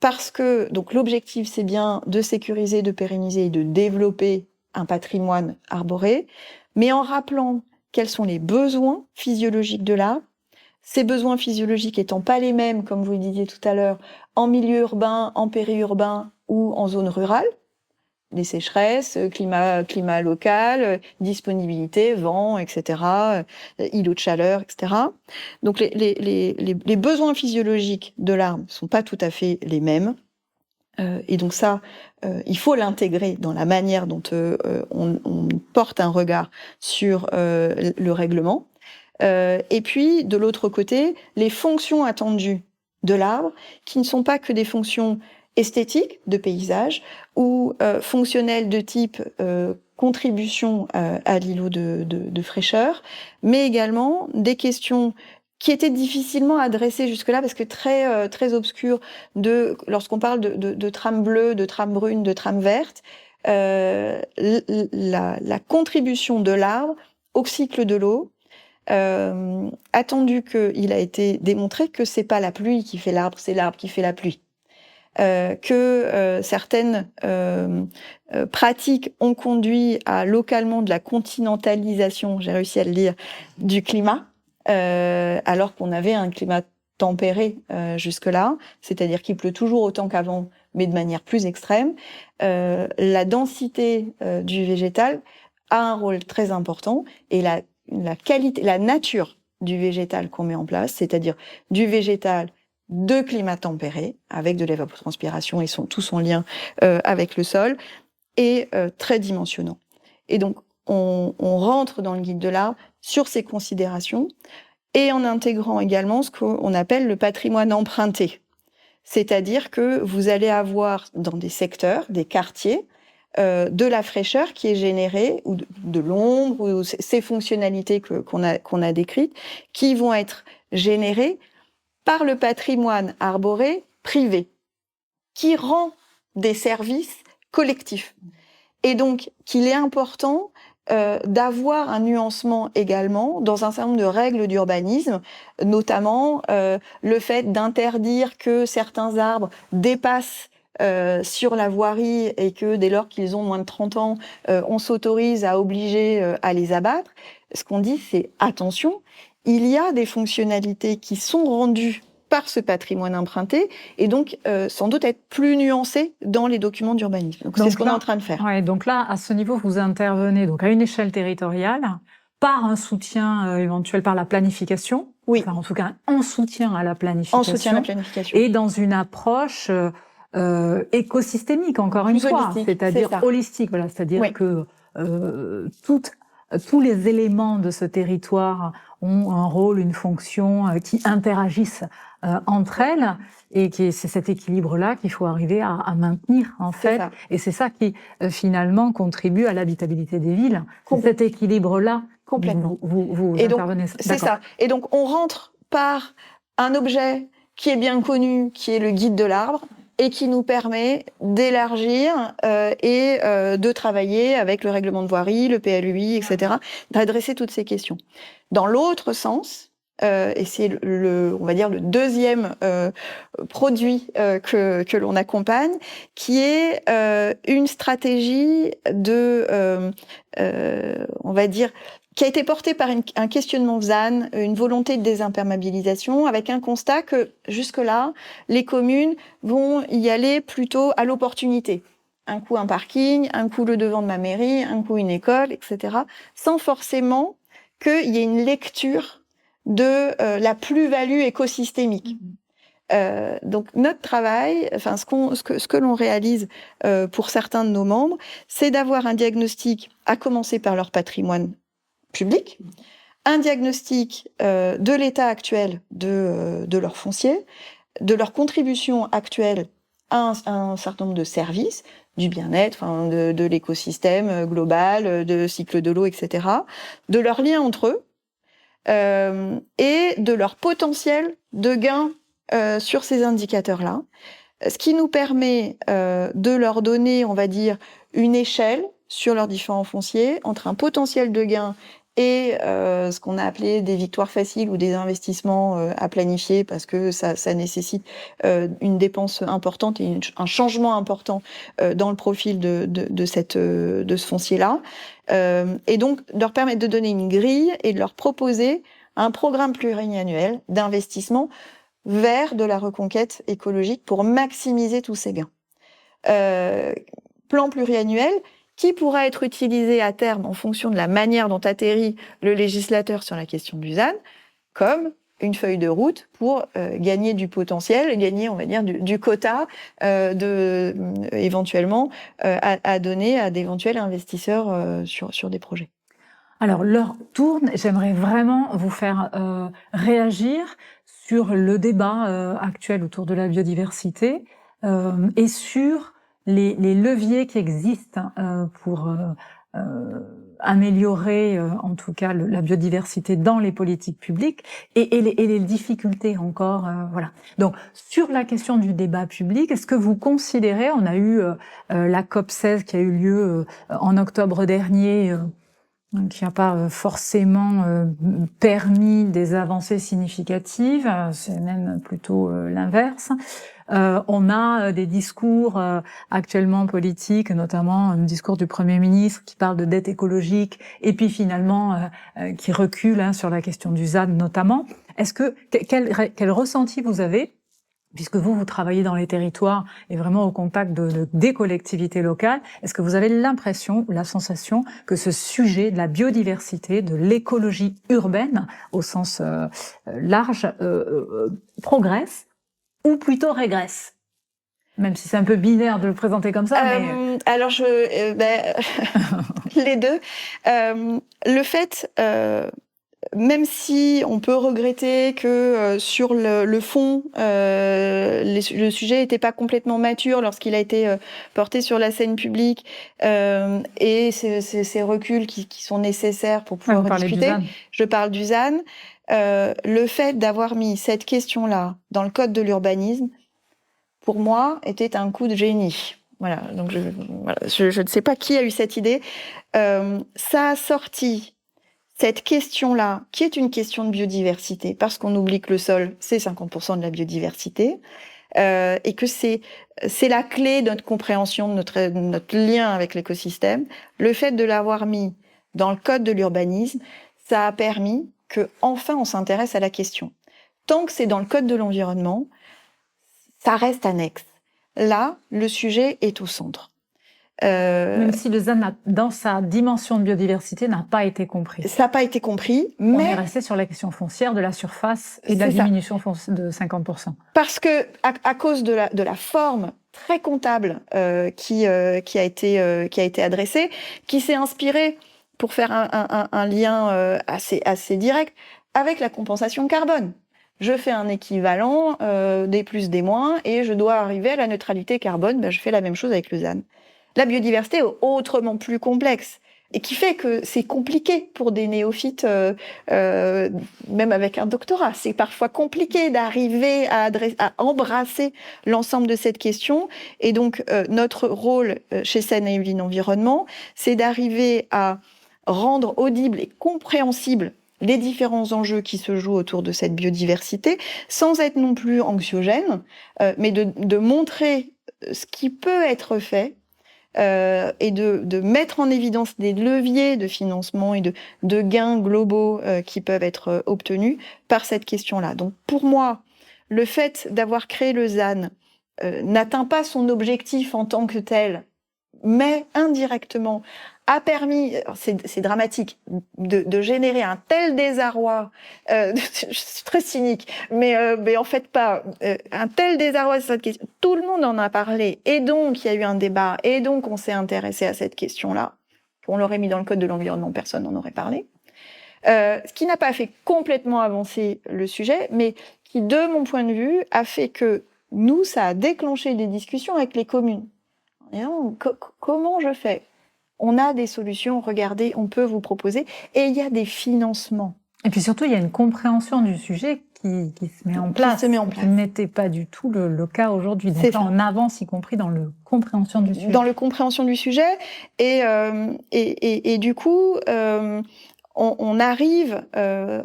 Parce que donc l'objectif, c'est bien de sécuriser, de pérenniser et de développer un patrimoine arboré, mais en rappelant quels sont les besoins physiologiques de l'arbre, ces besoins physiologiques étant pas les mêmes, comme vous le disiez tout à l'heure, en milieu urbain, en périurbain ou en zone rurale, les sécheresses, climat local, disponibilité, vent, etc., îlots de chaleur, etc. Donc les besoins physiologiques de l'arbre sont pas tout à fait les mêmes. Et donc ça, il faut l'intégrer dans la manière dont on porte un regard sur le règlement. Et puis, de l'autre côté, les fonctions attendues de l'arbre, qui ne sont pas que des fonctions esthétiques de paysage ou fonctionnelles de type contribution à l'îlot de fraîcheur, mais également des questions qui étaient difficilement adressées jusque-là parce que très obscures lorsqu'on parle de trame bleue, de trame brune, de trame verte, la contribution de l'arbre au cycle de l'eau, attendu qu'il a été démontré que c'est pas la pluie qui fait l'arbre, c'est l'arbre qui fait la pluie. Que certaines pratiques ont conduit à localement de la continentalisation, j'ai réussi à le dire, du climat, alors qu'on avait un climat tempéré jusque-là, c'est-à-dire qu'il pleut toujours autant qu'avant, mais de manière plus extrême. La densité du végétal a un rôle très important, et la qualité, la nature du végétal qu'on met en place, c'est-à-dire du végétal de climat tempéré, avec de l'évapotranspiration et tout son lien avec le sol, est très dimensionnant. Et donc, on rentre dans le guide de l'art sur ces considérations, et en intégrant également ce qu'on appelle le patrimoine emprunté. C'est-à-dire que vous allez avoir dans des secteurs, des quartiers, de la fraîcheur qui est générée, ou de l'ombre, ou ces fonctionnalités qu'on a décrites, qui vont être générées par le patrimoine arboré privé, qui rend des services collectifs. Et donc, qu'il est important d'avoir un nuancement également dans un certain nombre de règles d'urbanisme, notamment le fait d'interdire que certains arbres dépassent sur la voirie, et que dès lors qu'ils ont moins de 30 ans, on s'autorise à obliger à les abattre. Ce qu'on dit, c'est attention, il y a des fonctionnalités qui sont rendues par ce patrimoine emprunté, et donc sans doute être plus nuancé dans les documents d'urbanisme. Donc c'est ce qu'on est en train de faire. Ouais, donc là, à ce niveau, vous intervenez donc à une échelle territoriale, par un soutien éventuel, par la planification, oui. Enfin, en tout cas en soutien à la planification, en soutien à la planification, et dans une approche écosystémique, encore une fois, c'est-à-dire holistique, voilà, c'est-à-dire oui. que tous les éléments de ce territoire ont un rôle, une fonction, qui interagissent entre elles, et c'est cet équilibre-là qu'il faut arriver à maintenir, en fait. Et c'est ça qui, finalement, contribue à l'habitabilité des villes. C'est cet équilibre-là. Complètement. Vous et intervenez. Donc, c'est ça. Et donc, on rentre par un objet qui est bien connu, qui est le guide de l'arbre, et qui nous permet d'élargir et de travailler avec le règlement de voirie, le PLUI, etc., d'adresser toutes ces questions. Dans l'autre sens, et c'est on va dire le deuxième produit que l'on accompagne, qui est une stratégie de, on va dire, qui a été portée par un questionnement ZAN, une volonté de désimperméabilisation, avec un constat que jusque-là, les communes vont y aller plutôt à l'opportunité. Un coup un parking, un coup le devant de ma mairie, un coup une école, etc., sans forcément qu'il y ait une lecture de la plus-value écosystémique. Donc notre travail, enfin ce que l'on réalise pour certains de nos membres, c'est d'avoir un diagnostic, à commencer par leur patrimoine public, un diagnostic de l'état actuel de leur foncier, de leur contribution actuelle à un certain nombre de services, du bien-être, enfin, de l'écosystème global, de cycle de l'eau, etc., de leurs liens entre eux, et de leur potentiel de gain sur ces indicateurs-là, ce qui nous permet de leur donner, on va dire, une échelle sur leurs différents fonciers entre un potentiel de gain et ce qu'on a appelé des victoires faciles ou des investissements à planifier, parce que ça nécessite une dépense importante et un changement important dans le profil de ce foncier-là. Et donc, leur permettre de donner une grille et de leur proposer un programme pluriannuel d'investissement vers de la reconquête écologique pour maximiser tous ces gains. Plan pluriannuel qui pourra être utilisé à terme en fonction de la manière dont atterrit le législateur sur la question du ZAN, comme une feuille de route pour gagner du potentiel, gagner, on va dire, du quota éventuellement à donner à d'éventuels investisseurs sur des projets. Alors, l'heure tourne. J'aimerais vraiment vous faire réagir sur le débat actuel autour de la biodiversité et sur les leviers qui existent pour améliorer en tout cas la biodiversité dans les politiques publiques et les difficultés encore. Voilà. Donc, sur la question du débat public, est-ce que vous considérez, on a eu la COP16 qui a eu lieu en octobre dernier, qui n'a pas forcément permis des avancées significatives, c'est même plutôt l'inverse. On a des discours actuellement politiques, notamment un discours du Premier ministre qui parle de dette écologique et puis finalement qui recule sur la question du ZAN notamment. Quel ressenti vous avez, puisque vous travaillez dans les territoires et vraiment au contact des collectivités locales, est-ce que vous avez l'impression, la sensation que ce sujet de la biodiversité, de l'écologie urbaine au sens large, progresse ou plutôt régresse? Même si c'est un peu binaire de le présenter comme ça. Mais... Alors, les deux. Le fait... même si on peut regretter que sur le fond, le sujet n'était pas complètement mature lorsqu'il a été porté sur la scène publique et ces reculs qui sont nécessaires pour pouvoir discuter, je parle du ZAN, le fait d'avoir mis cette question-là dans le code de l'urbanisme, pour moi, était un coup de génie. Voilà, donc je ne sais pas qui a eu cette idée. Ça a sorti cette question-là, qui est une question de biodiversité, parce qu'on oublie que le sol, c'est 50% de la biodiversité, et que c'est la clé de notre compréhension, de notre lien avec l'écosystème. Le fait de l'avoir mis dans le code de l'urbanisme, ça a permis que enfin on s'intéresse à la question. Tant que c'est dans le code de l'environnement, ça reste annexe. Là, le sujet est au centre. Même si le ZAN, dans sa dimension de biodiversité, n'a pas été compris. Ça n'a pas été compris, mais... On est resté sur la question foncière de la surface et de la diminution de 50%. Parce que, à cause de la forme très comptable qui a été adressée, qui s'est inspirée, pour faire un lien assez direct, avec la compensation carbone. Je fais un équivalent des plus, des moins, et je dois arriver à la neutralité carbone, je fais la même chose avec le ZAN. La biodiversité est autrement plus complexe et qui fait que c'est compliqué pour des néophytes, même avec un doctorat. C'est parfois compliqué d'arriver à embrasser l'ensemble de cette question. Et donc, notre rôle chez Seine-et-Yvelines Environnement, c'est d'arriver à rendre audible et compréhensible les différents enjeux qui se jouent autour de cette biodiversité, sans être non plus anxiogène, mais de montrer ce qui peut être fait, et de mettre en évidence des leviers de financement et de gains globaux qui peuvent être obtenus par cette question-là. Donc pour moi, le fait d'avoir créé le ZAN n'atteint pas son objectif en tant que tel, mais indirectement a permis, c'est dramatique, de générer un tel désarroi, je suis très cynique, mais en fait pas, un tel désarroi sur cette question. Tout le monde en a parlé, et donc il y a eu un débat, et donc on s'est intéressé à cette question-là. On l'aurait mis dans le code de l'environnement, personne n'en aurait parlé. Ce qui n'a pas fait complètement avancer le sujet, mais qui, de mon point de vue, a fait que nous, ça a déclenché des discussions avec les communes. Et non, comment je fais ? On a des solutions, regardez, on peut vous proposer. Et il y a des financements. Et puis surtout, il y a une compréhension du sujet qui se met en place. Qui n'était pas du tout le cas aujourd'hui. Donc là, on avance, y compris dans la compréhension du sujet. Dans la compréhension du sujet. Et du coup, on arrive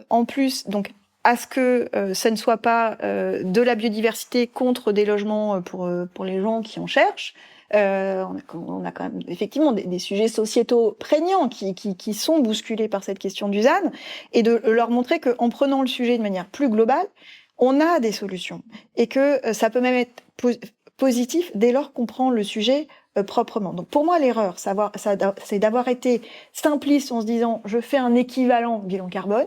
en plus donc à ce que ça ne soit pas de la biodiversité contre des logements pour les gens qui en cherchent. On a quand même effectivement des sujets sociétaux prégnants qui sont bousculés par cette question du ZAN, et de leur montrer qu'en prenant le sujet de manière plus globale, on a des solutions, et que ça peut même être positif dès lors qu'on prend le sujet proprement. Donc pour moi, l'erreur, c'est d'avoir été simpliste en se disant je fais un équivalent bilan carbone,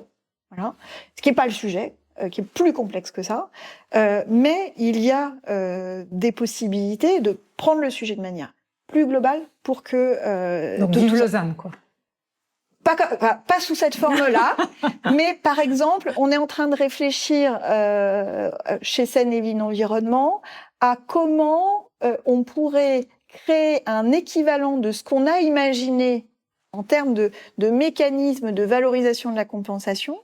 voilà, ce qui n'est pas le sujet, qui est plus complexe que ça, mais il y a des possibilités de prendre le sujet de manière plus globale pour que... Donc vive le ZAN, quoi. Pas sous cette forme-là, mais par exemple, on est en train de réfléchir chez Seine-et-Yvelines Environnement à comment on pourrait créer un équivalent de ce qu'on a imaginé en termes de mécanismes de valorisation de la compensation.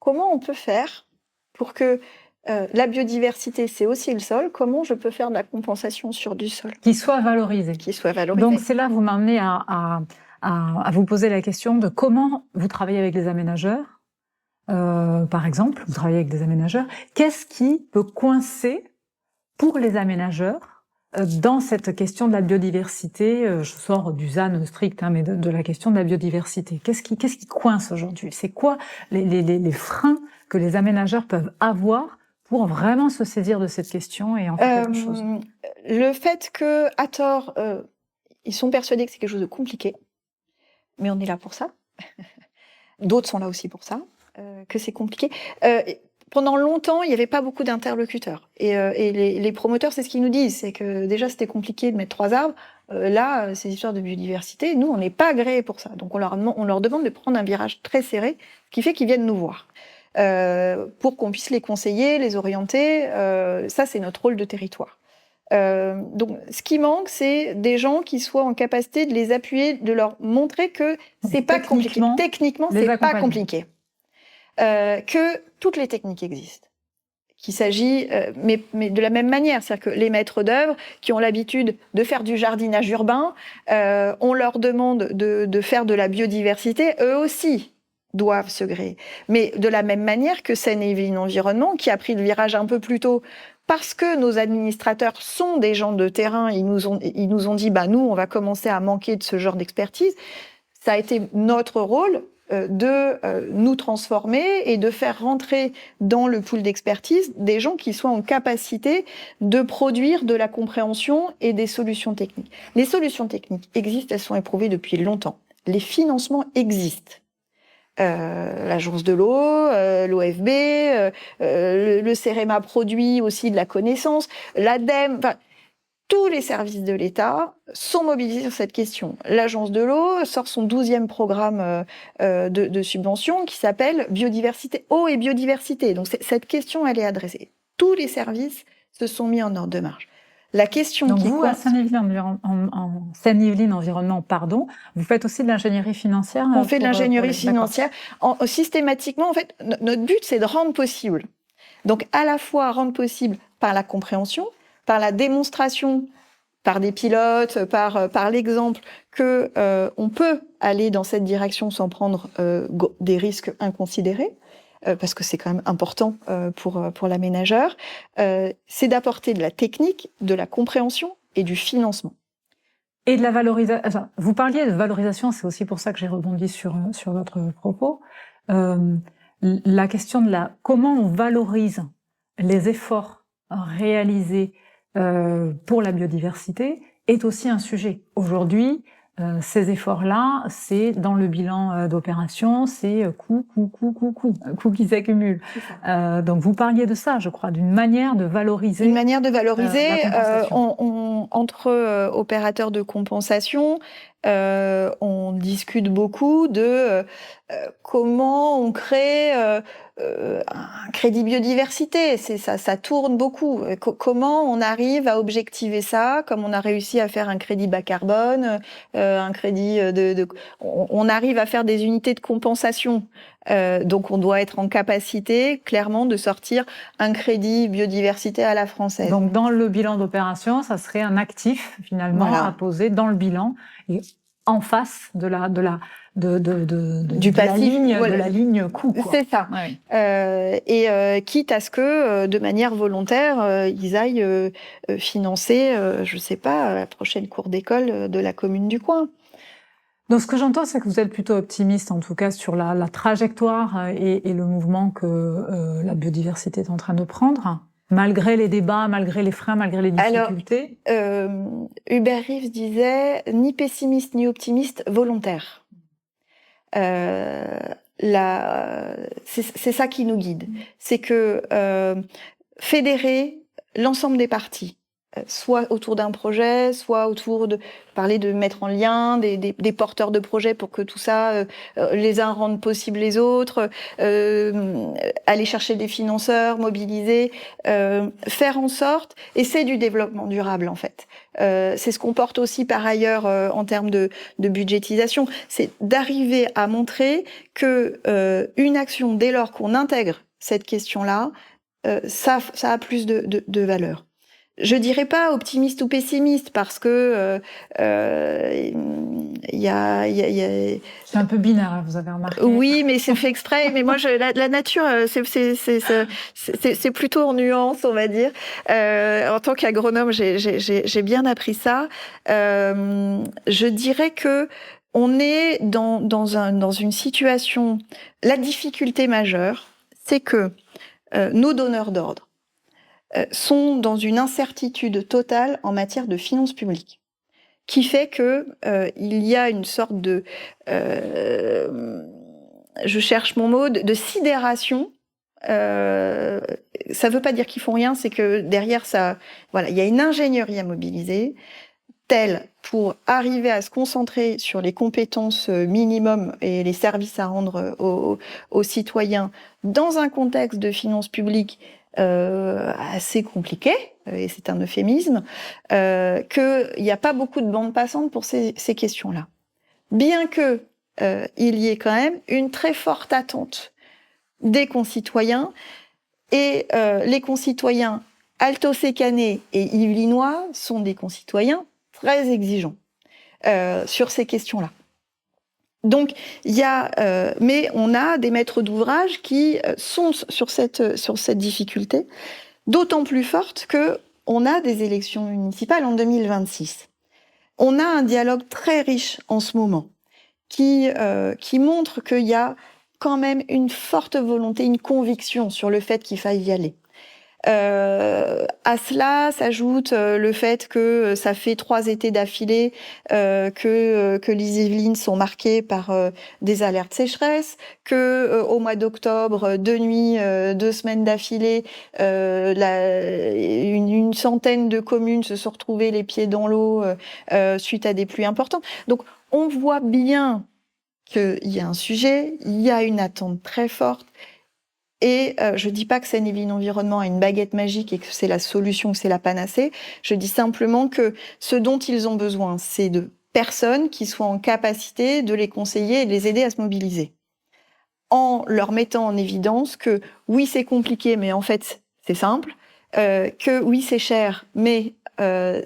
Comment on peut faire pour que la biodiversité, c'est aussi le sol, comment je peux faire de la compensation sur du sol qui soit valorisé. Qui soit valorisé. Donc c'est là que vous m'amenez à vous poser la question de comment vous travaillez avec les aménageurs. Par exemple, vous travaillez avec des aménageurs. Qu'est-ce qui peut coincer pour les aménageurs dans cette question de la biodiversité. Je sors du ZAN strict, mais de la question de la biodiversité. Qu'est-ce qui coince aujourd'hui? C'est quoi les freins que les aménageurs peuvent avoir pour vraiment se saisir de cette question et en faire quelque chose? Le fait que, à tort, ils sont persuadés que c'est quelque chose de compliqué, mais on est là pour ça. D'autres sont là aussi pour ça, que c'est compliqué. Pendant longtemps, il n'y avait pas beaucoup d'interlocuteurs. Et les promoteurs, c'est ce qu'ils nous disent, c'est que déjà, c'était compliqué de mettre 3 arbres. Là, ces histoires de biodiversité, nous, on n'est pas agréés pour ça. Donc, on leur demande de prendre un virage très serré, ce qui fait qu'ils viennent nous voir. Pour qu'on puisse les conseiller, les orienter. Ça, c'est notre rôle de territoire. Donc, ce qui manque, c'est des gens qui soient en capacité de les appuyer, de leur montrer que c'est pas compliqué. Techniquement, c'est pas compliqué. Que toutes les techniques existent. Qu'il s'agit, mais de la même manière, c'est-à-dire que les maîtres d'œuvre qui ont l'habitude de faire du jardinage urbain, on leur demande de faire de la biodiversité, eux aussi doivent se gréer. Mais de la même manière que Seine-et-Yvelines Environnement, qui a pris le virage un peu plus tôt, parce que nos administrateurs sont des gens de terrain, ils nous ont dit, nous, on va commencer à manquer de ce genre d'expertise. Ça a été notre rôle de nous transformer et de faire rentrer dans le pool d'expertise des gens qui soient en capacité de produire de la compréhension et des solutions techniques. Les solutions techniques existent, elles sont éprouvées depuis longtemps. Les financements existent. L'agence de l'eau, l'OFB, le CEREMA produit aussi de la connaissance, l'ADEME, tous les services de l'État sont mobilisés sur cette question. L'agence de l'eau sort son 12e programme de subvention qui s'appelle Biodiversité, eau et biodiversité. Donc cette question, elle est adressée. Tous les services se sont mis en ordre de marche. La question donc vous, à Seine-et-Yvelines Environnement, vous faites aussi de l'ingénierie financière? On fait de l'ingénierie financière. Systématiquement, en fait, notre but, c'est de rendre possible. Donc, à la fois rendre possible par la compréhension, par la démonstration, par des pilotes, par l'exemple, que on peut aller dans cette direction sans prendre des risques inconsidérés. Parce que c'est quand même important pour l'aménageur, c'est d'apporter de la technique, de la compréhension et du financement. Et de la valorisation. Vous parliez de valorisation, c'est aussi pour ça que j'ai rebondi sur votre propos. La question de comment on valorise les efforts réalisés pour la biodiversité est aussi un sujet. Aujourd'hui, ces efforts-là, c'est dans le bilan d'opération, c'est coût qui s'accumule. Donc vous parliez de ça, je crois, d'une manière de valoriser. Une manière de valoriser, entre opérateurs de compensation, on discute beaucoup de comment on crée un crédit biodiversité. Ça tourne beaucoup. Comment on arrive à objectiver ça, comme on a réussi à faire un crédit bas carbone, un crédit on arrive à faire des unités de compensation. Donc on doit être en capacité, clairement, de sortir un crédit biodiversité à la française. Donc dans le bilan d'opération, ça serait un actif, finalement, à poser dans le bilan, et en face de la ligne coût. C'est ça. Et quitte à ce que, de manière volontaire, ils aillent financer, je sais pas, la prochaine cour d'école de la commune du coin. Donc ce que j'entends, c'est que vous êtes plutôt optimiste, en tout cas, sur la trajectoire et le mouvement que la biodiversité est en train de prendre, malgré les débats, malgré les freins, malgré les difficultés. Alors, Hubert Reeves disait « ni pessimiste ni optimiste, volontaire ». C'est ça qui nous guide. C'est que fédérer l'ensemble des parties, soit autour d'un projet, soit autour de parler de mettre en lien des porteurs de projets pour que tout ça, les uns rendent possible les autres, aller chercher des financeurs, mobiliser, faire en sorte, et c'est du développement durable en fait. C'est ce qu'on porte aussi par ailleurs en termes de budgétisation, c'est d'arriver à montrer que une action, dès lors qu'on intègre cette question-là, ça a plus de valeur. je dirais pas optimiste ou pessimiste parce que y a... C'est un peu binaire, hein, vous avez remarqué. Oui, mais c'est fait exprès. Mais moi, la nature, c'est plutôt en nuance, on va dire. En tant qu'agronome, j'ai bien appris ça. Je dirais que on est dans une situation. La difficulté majeure, c'est que nos donneurs d'ordre sont dans une incertitude totale en matière de finances publiques, qui fait que il y a une sorte de, je cherche mon mot, de sidération. Ça veut pas dire qu'ils font rien, c'est que derrière ça, voilà, il y a une ingénierie à mobiliser telle pour arriver à se concentrer sur les compétences minimum et les services à rendre aux citoyens dans un contexte de finances publiques assez compliqué, et c'est un euphémisme, qu'il n'y a pas beaucoup de bande passante pour ces questions-là. Bien que il y ait quand même une très forte attente des concitoyens, et les concitoyens alto-sécanais et yvelinois sont des concitoyens très exigeants sur ces questions-là. Donc, mais on a des maîtres d'ouvrage qui sont sur cette difficulté, d'autant plus forte que on a des élections municipales en 2026. On a un dialogue très riche en ce moment qui montre qu'il y a quand même une forte volonté, une conviction sur le fait qu'il faille y aller. À cela s'ajoute le fait que ça fait 3 étés d'affilée que les Yvelines sont marquées par des alertes sécheresse, que au mois d'octobre, 2 nuits, 2 semaines d'affilée, une centaine de communes se sont retrouvées les pieds dans l'eau suite à des pluies importantes. Donc on voit bien qu'il y a un sujet, il y a une attente très forte. Et je dis pas que Seine-et-Yvelines Environnement a une baguette magique et que c'est la solution, que c'est la panacée. Je dis simplement que ce dont ils ont besoin, c'est de personnes qui soient en capacité de les conseiller et de les aider à se mobiliser. En leur mettant en évidence que oui, c'est compliqué, mais en fait, c'est simple. Que oui, c'est cher, mais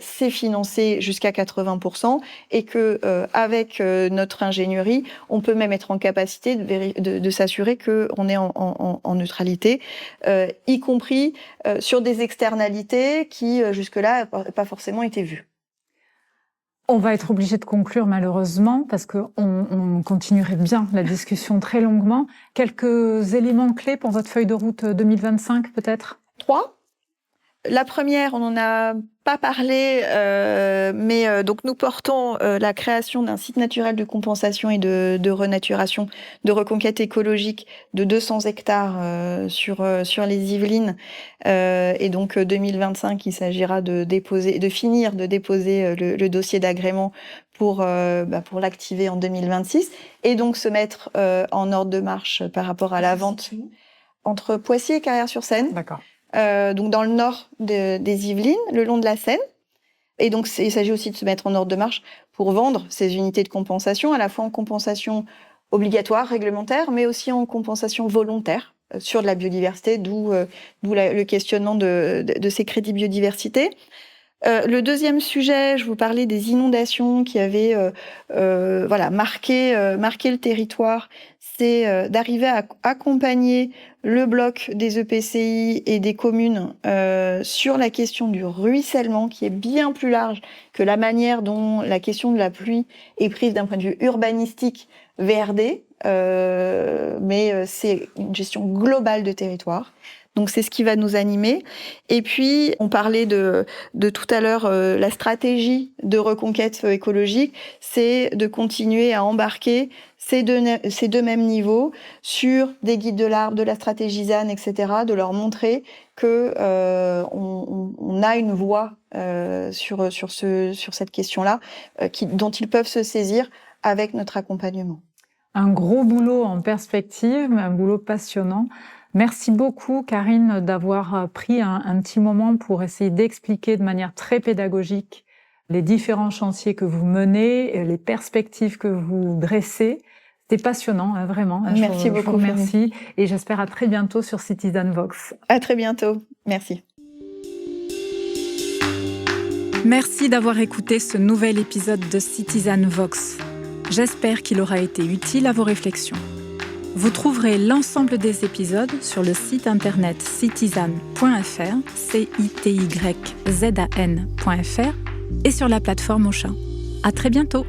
c'est financé jusqu'à 80%, et que avec notre ingénierie, on peut même être en capacité de s'assurer qu'on est en neutralité, y compris sur des externalités qui jusque-là n'ont pas forcément été vues. On va être obligé de conclure malheureusement parce qu'on continuerait bien la discussion très longuement. Quelques éléments clés pour votre feuille de route 2025 peut-être ? 3. La première, on n'en a pas parlé, mais donc nous portons la création d'un site naturel de compensation et de renaturation, de reconquête écologique de 200 hectares sur les Yvelines. Et donc 2025, il s'agira de finir de déposer le dossier d'agrément pour l'activer en 2026, et donc se mettre en ordre de marche par rapport à la vente entre Poissy et Carrières-sur-Seine. D'accord. Donc dans le nord des Yvelines, le long de la Seine. Et donc il s'agit aussi de se mettre en ordre de marche pour vendre ces unités de compensation, à la fois en compensation obligatoire, réglementaire, mais aussi en compensation volontaire sur de la biodiversité, d'où le questionnement de ces crédits biodiversité. Le deuxième sujet, je vous parlais des inondations qui avaient marqué le territoire, c'est d'arriver à accompagner le bloc des EPCI et des communes sur la question du ruissellement, qui est bien plus large que la manière dont la question de la pluie est prise d'un point de vue urbanistique, VRD, mais c'est une gestion globale de territoire. Donc c'est ce qui va nous animer. Et puis on parlait de tout à l'heure, la stratégie de reconquête écologique, c'est de continuer à embarquer ces deux mêmes niveaux sur des guides de l'arbre, de la stratégie ZAN, etc., de leur montrer que on a une voie sur cette question-là dont ils peuvent se saisir avec notre accompagnement. Un gros boulot en perspective, un boulot passionnant. Merci beaucoup, Karine, d'avoir pris un petit moment pour essayer d'expliquer de manière très pédagogique les différents chantiers que vous menez, les perspectives que vous dressez. C'était passionnant, hein, vraiment. Merci beaucoup. Je vous remercie et j'espère à très bientôt sur Citizen Vox. À très bientôt. Merci. Merci d'avoir écouté ce nouvel épisode de Citizen Vox. J'espère qu'il aura été utile à vos réflexions. Vous trouverez l'ensemble des épisodes sur le site internet citizen.fr, cityzan.fr, et sur la plateforme Ocha. À très bientôt!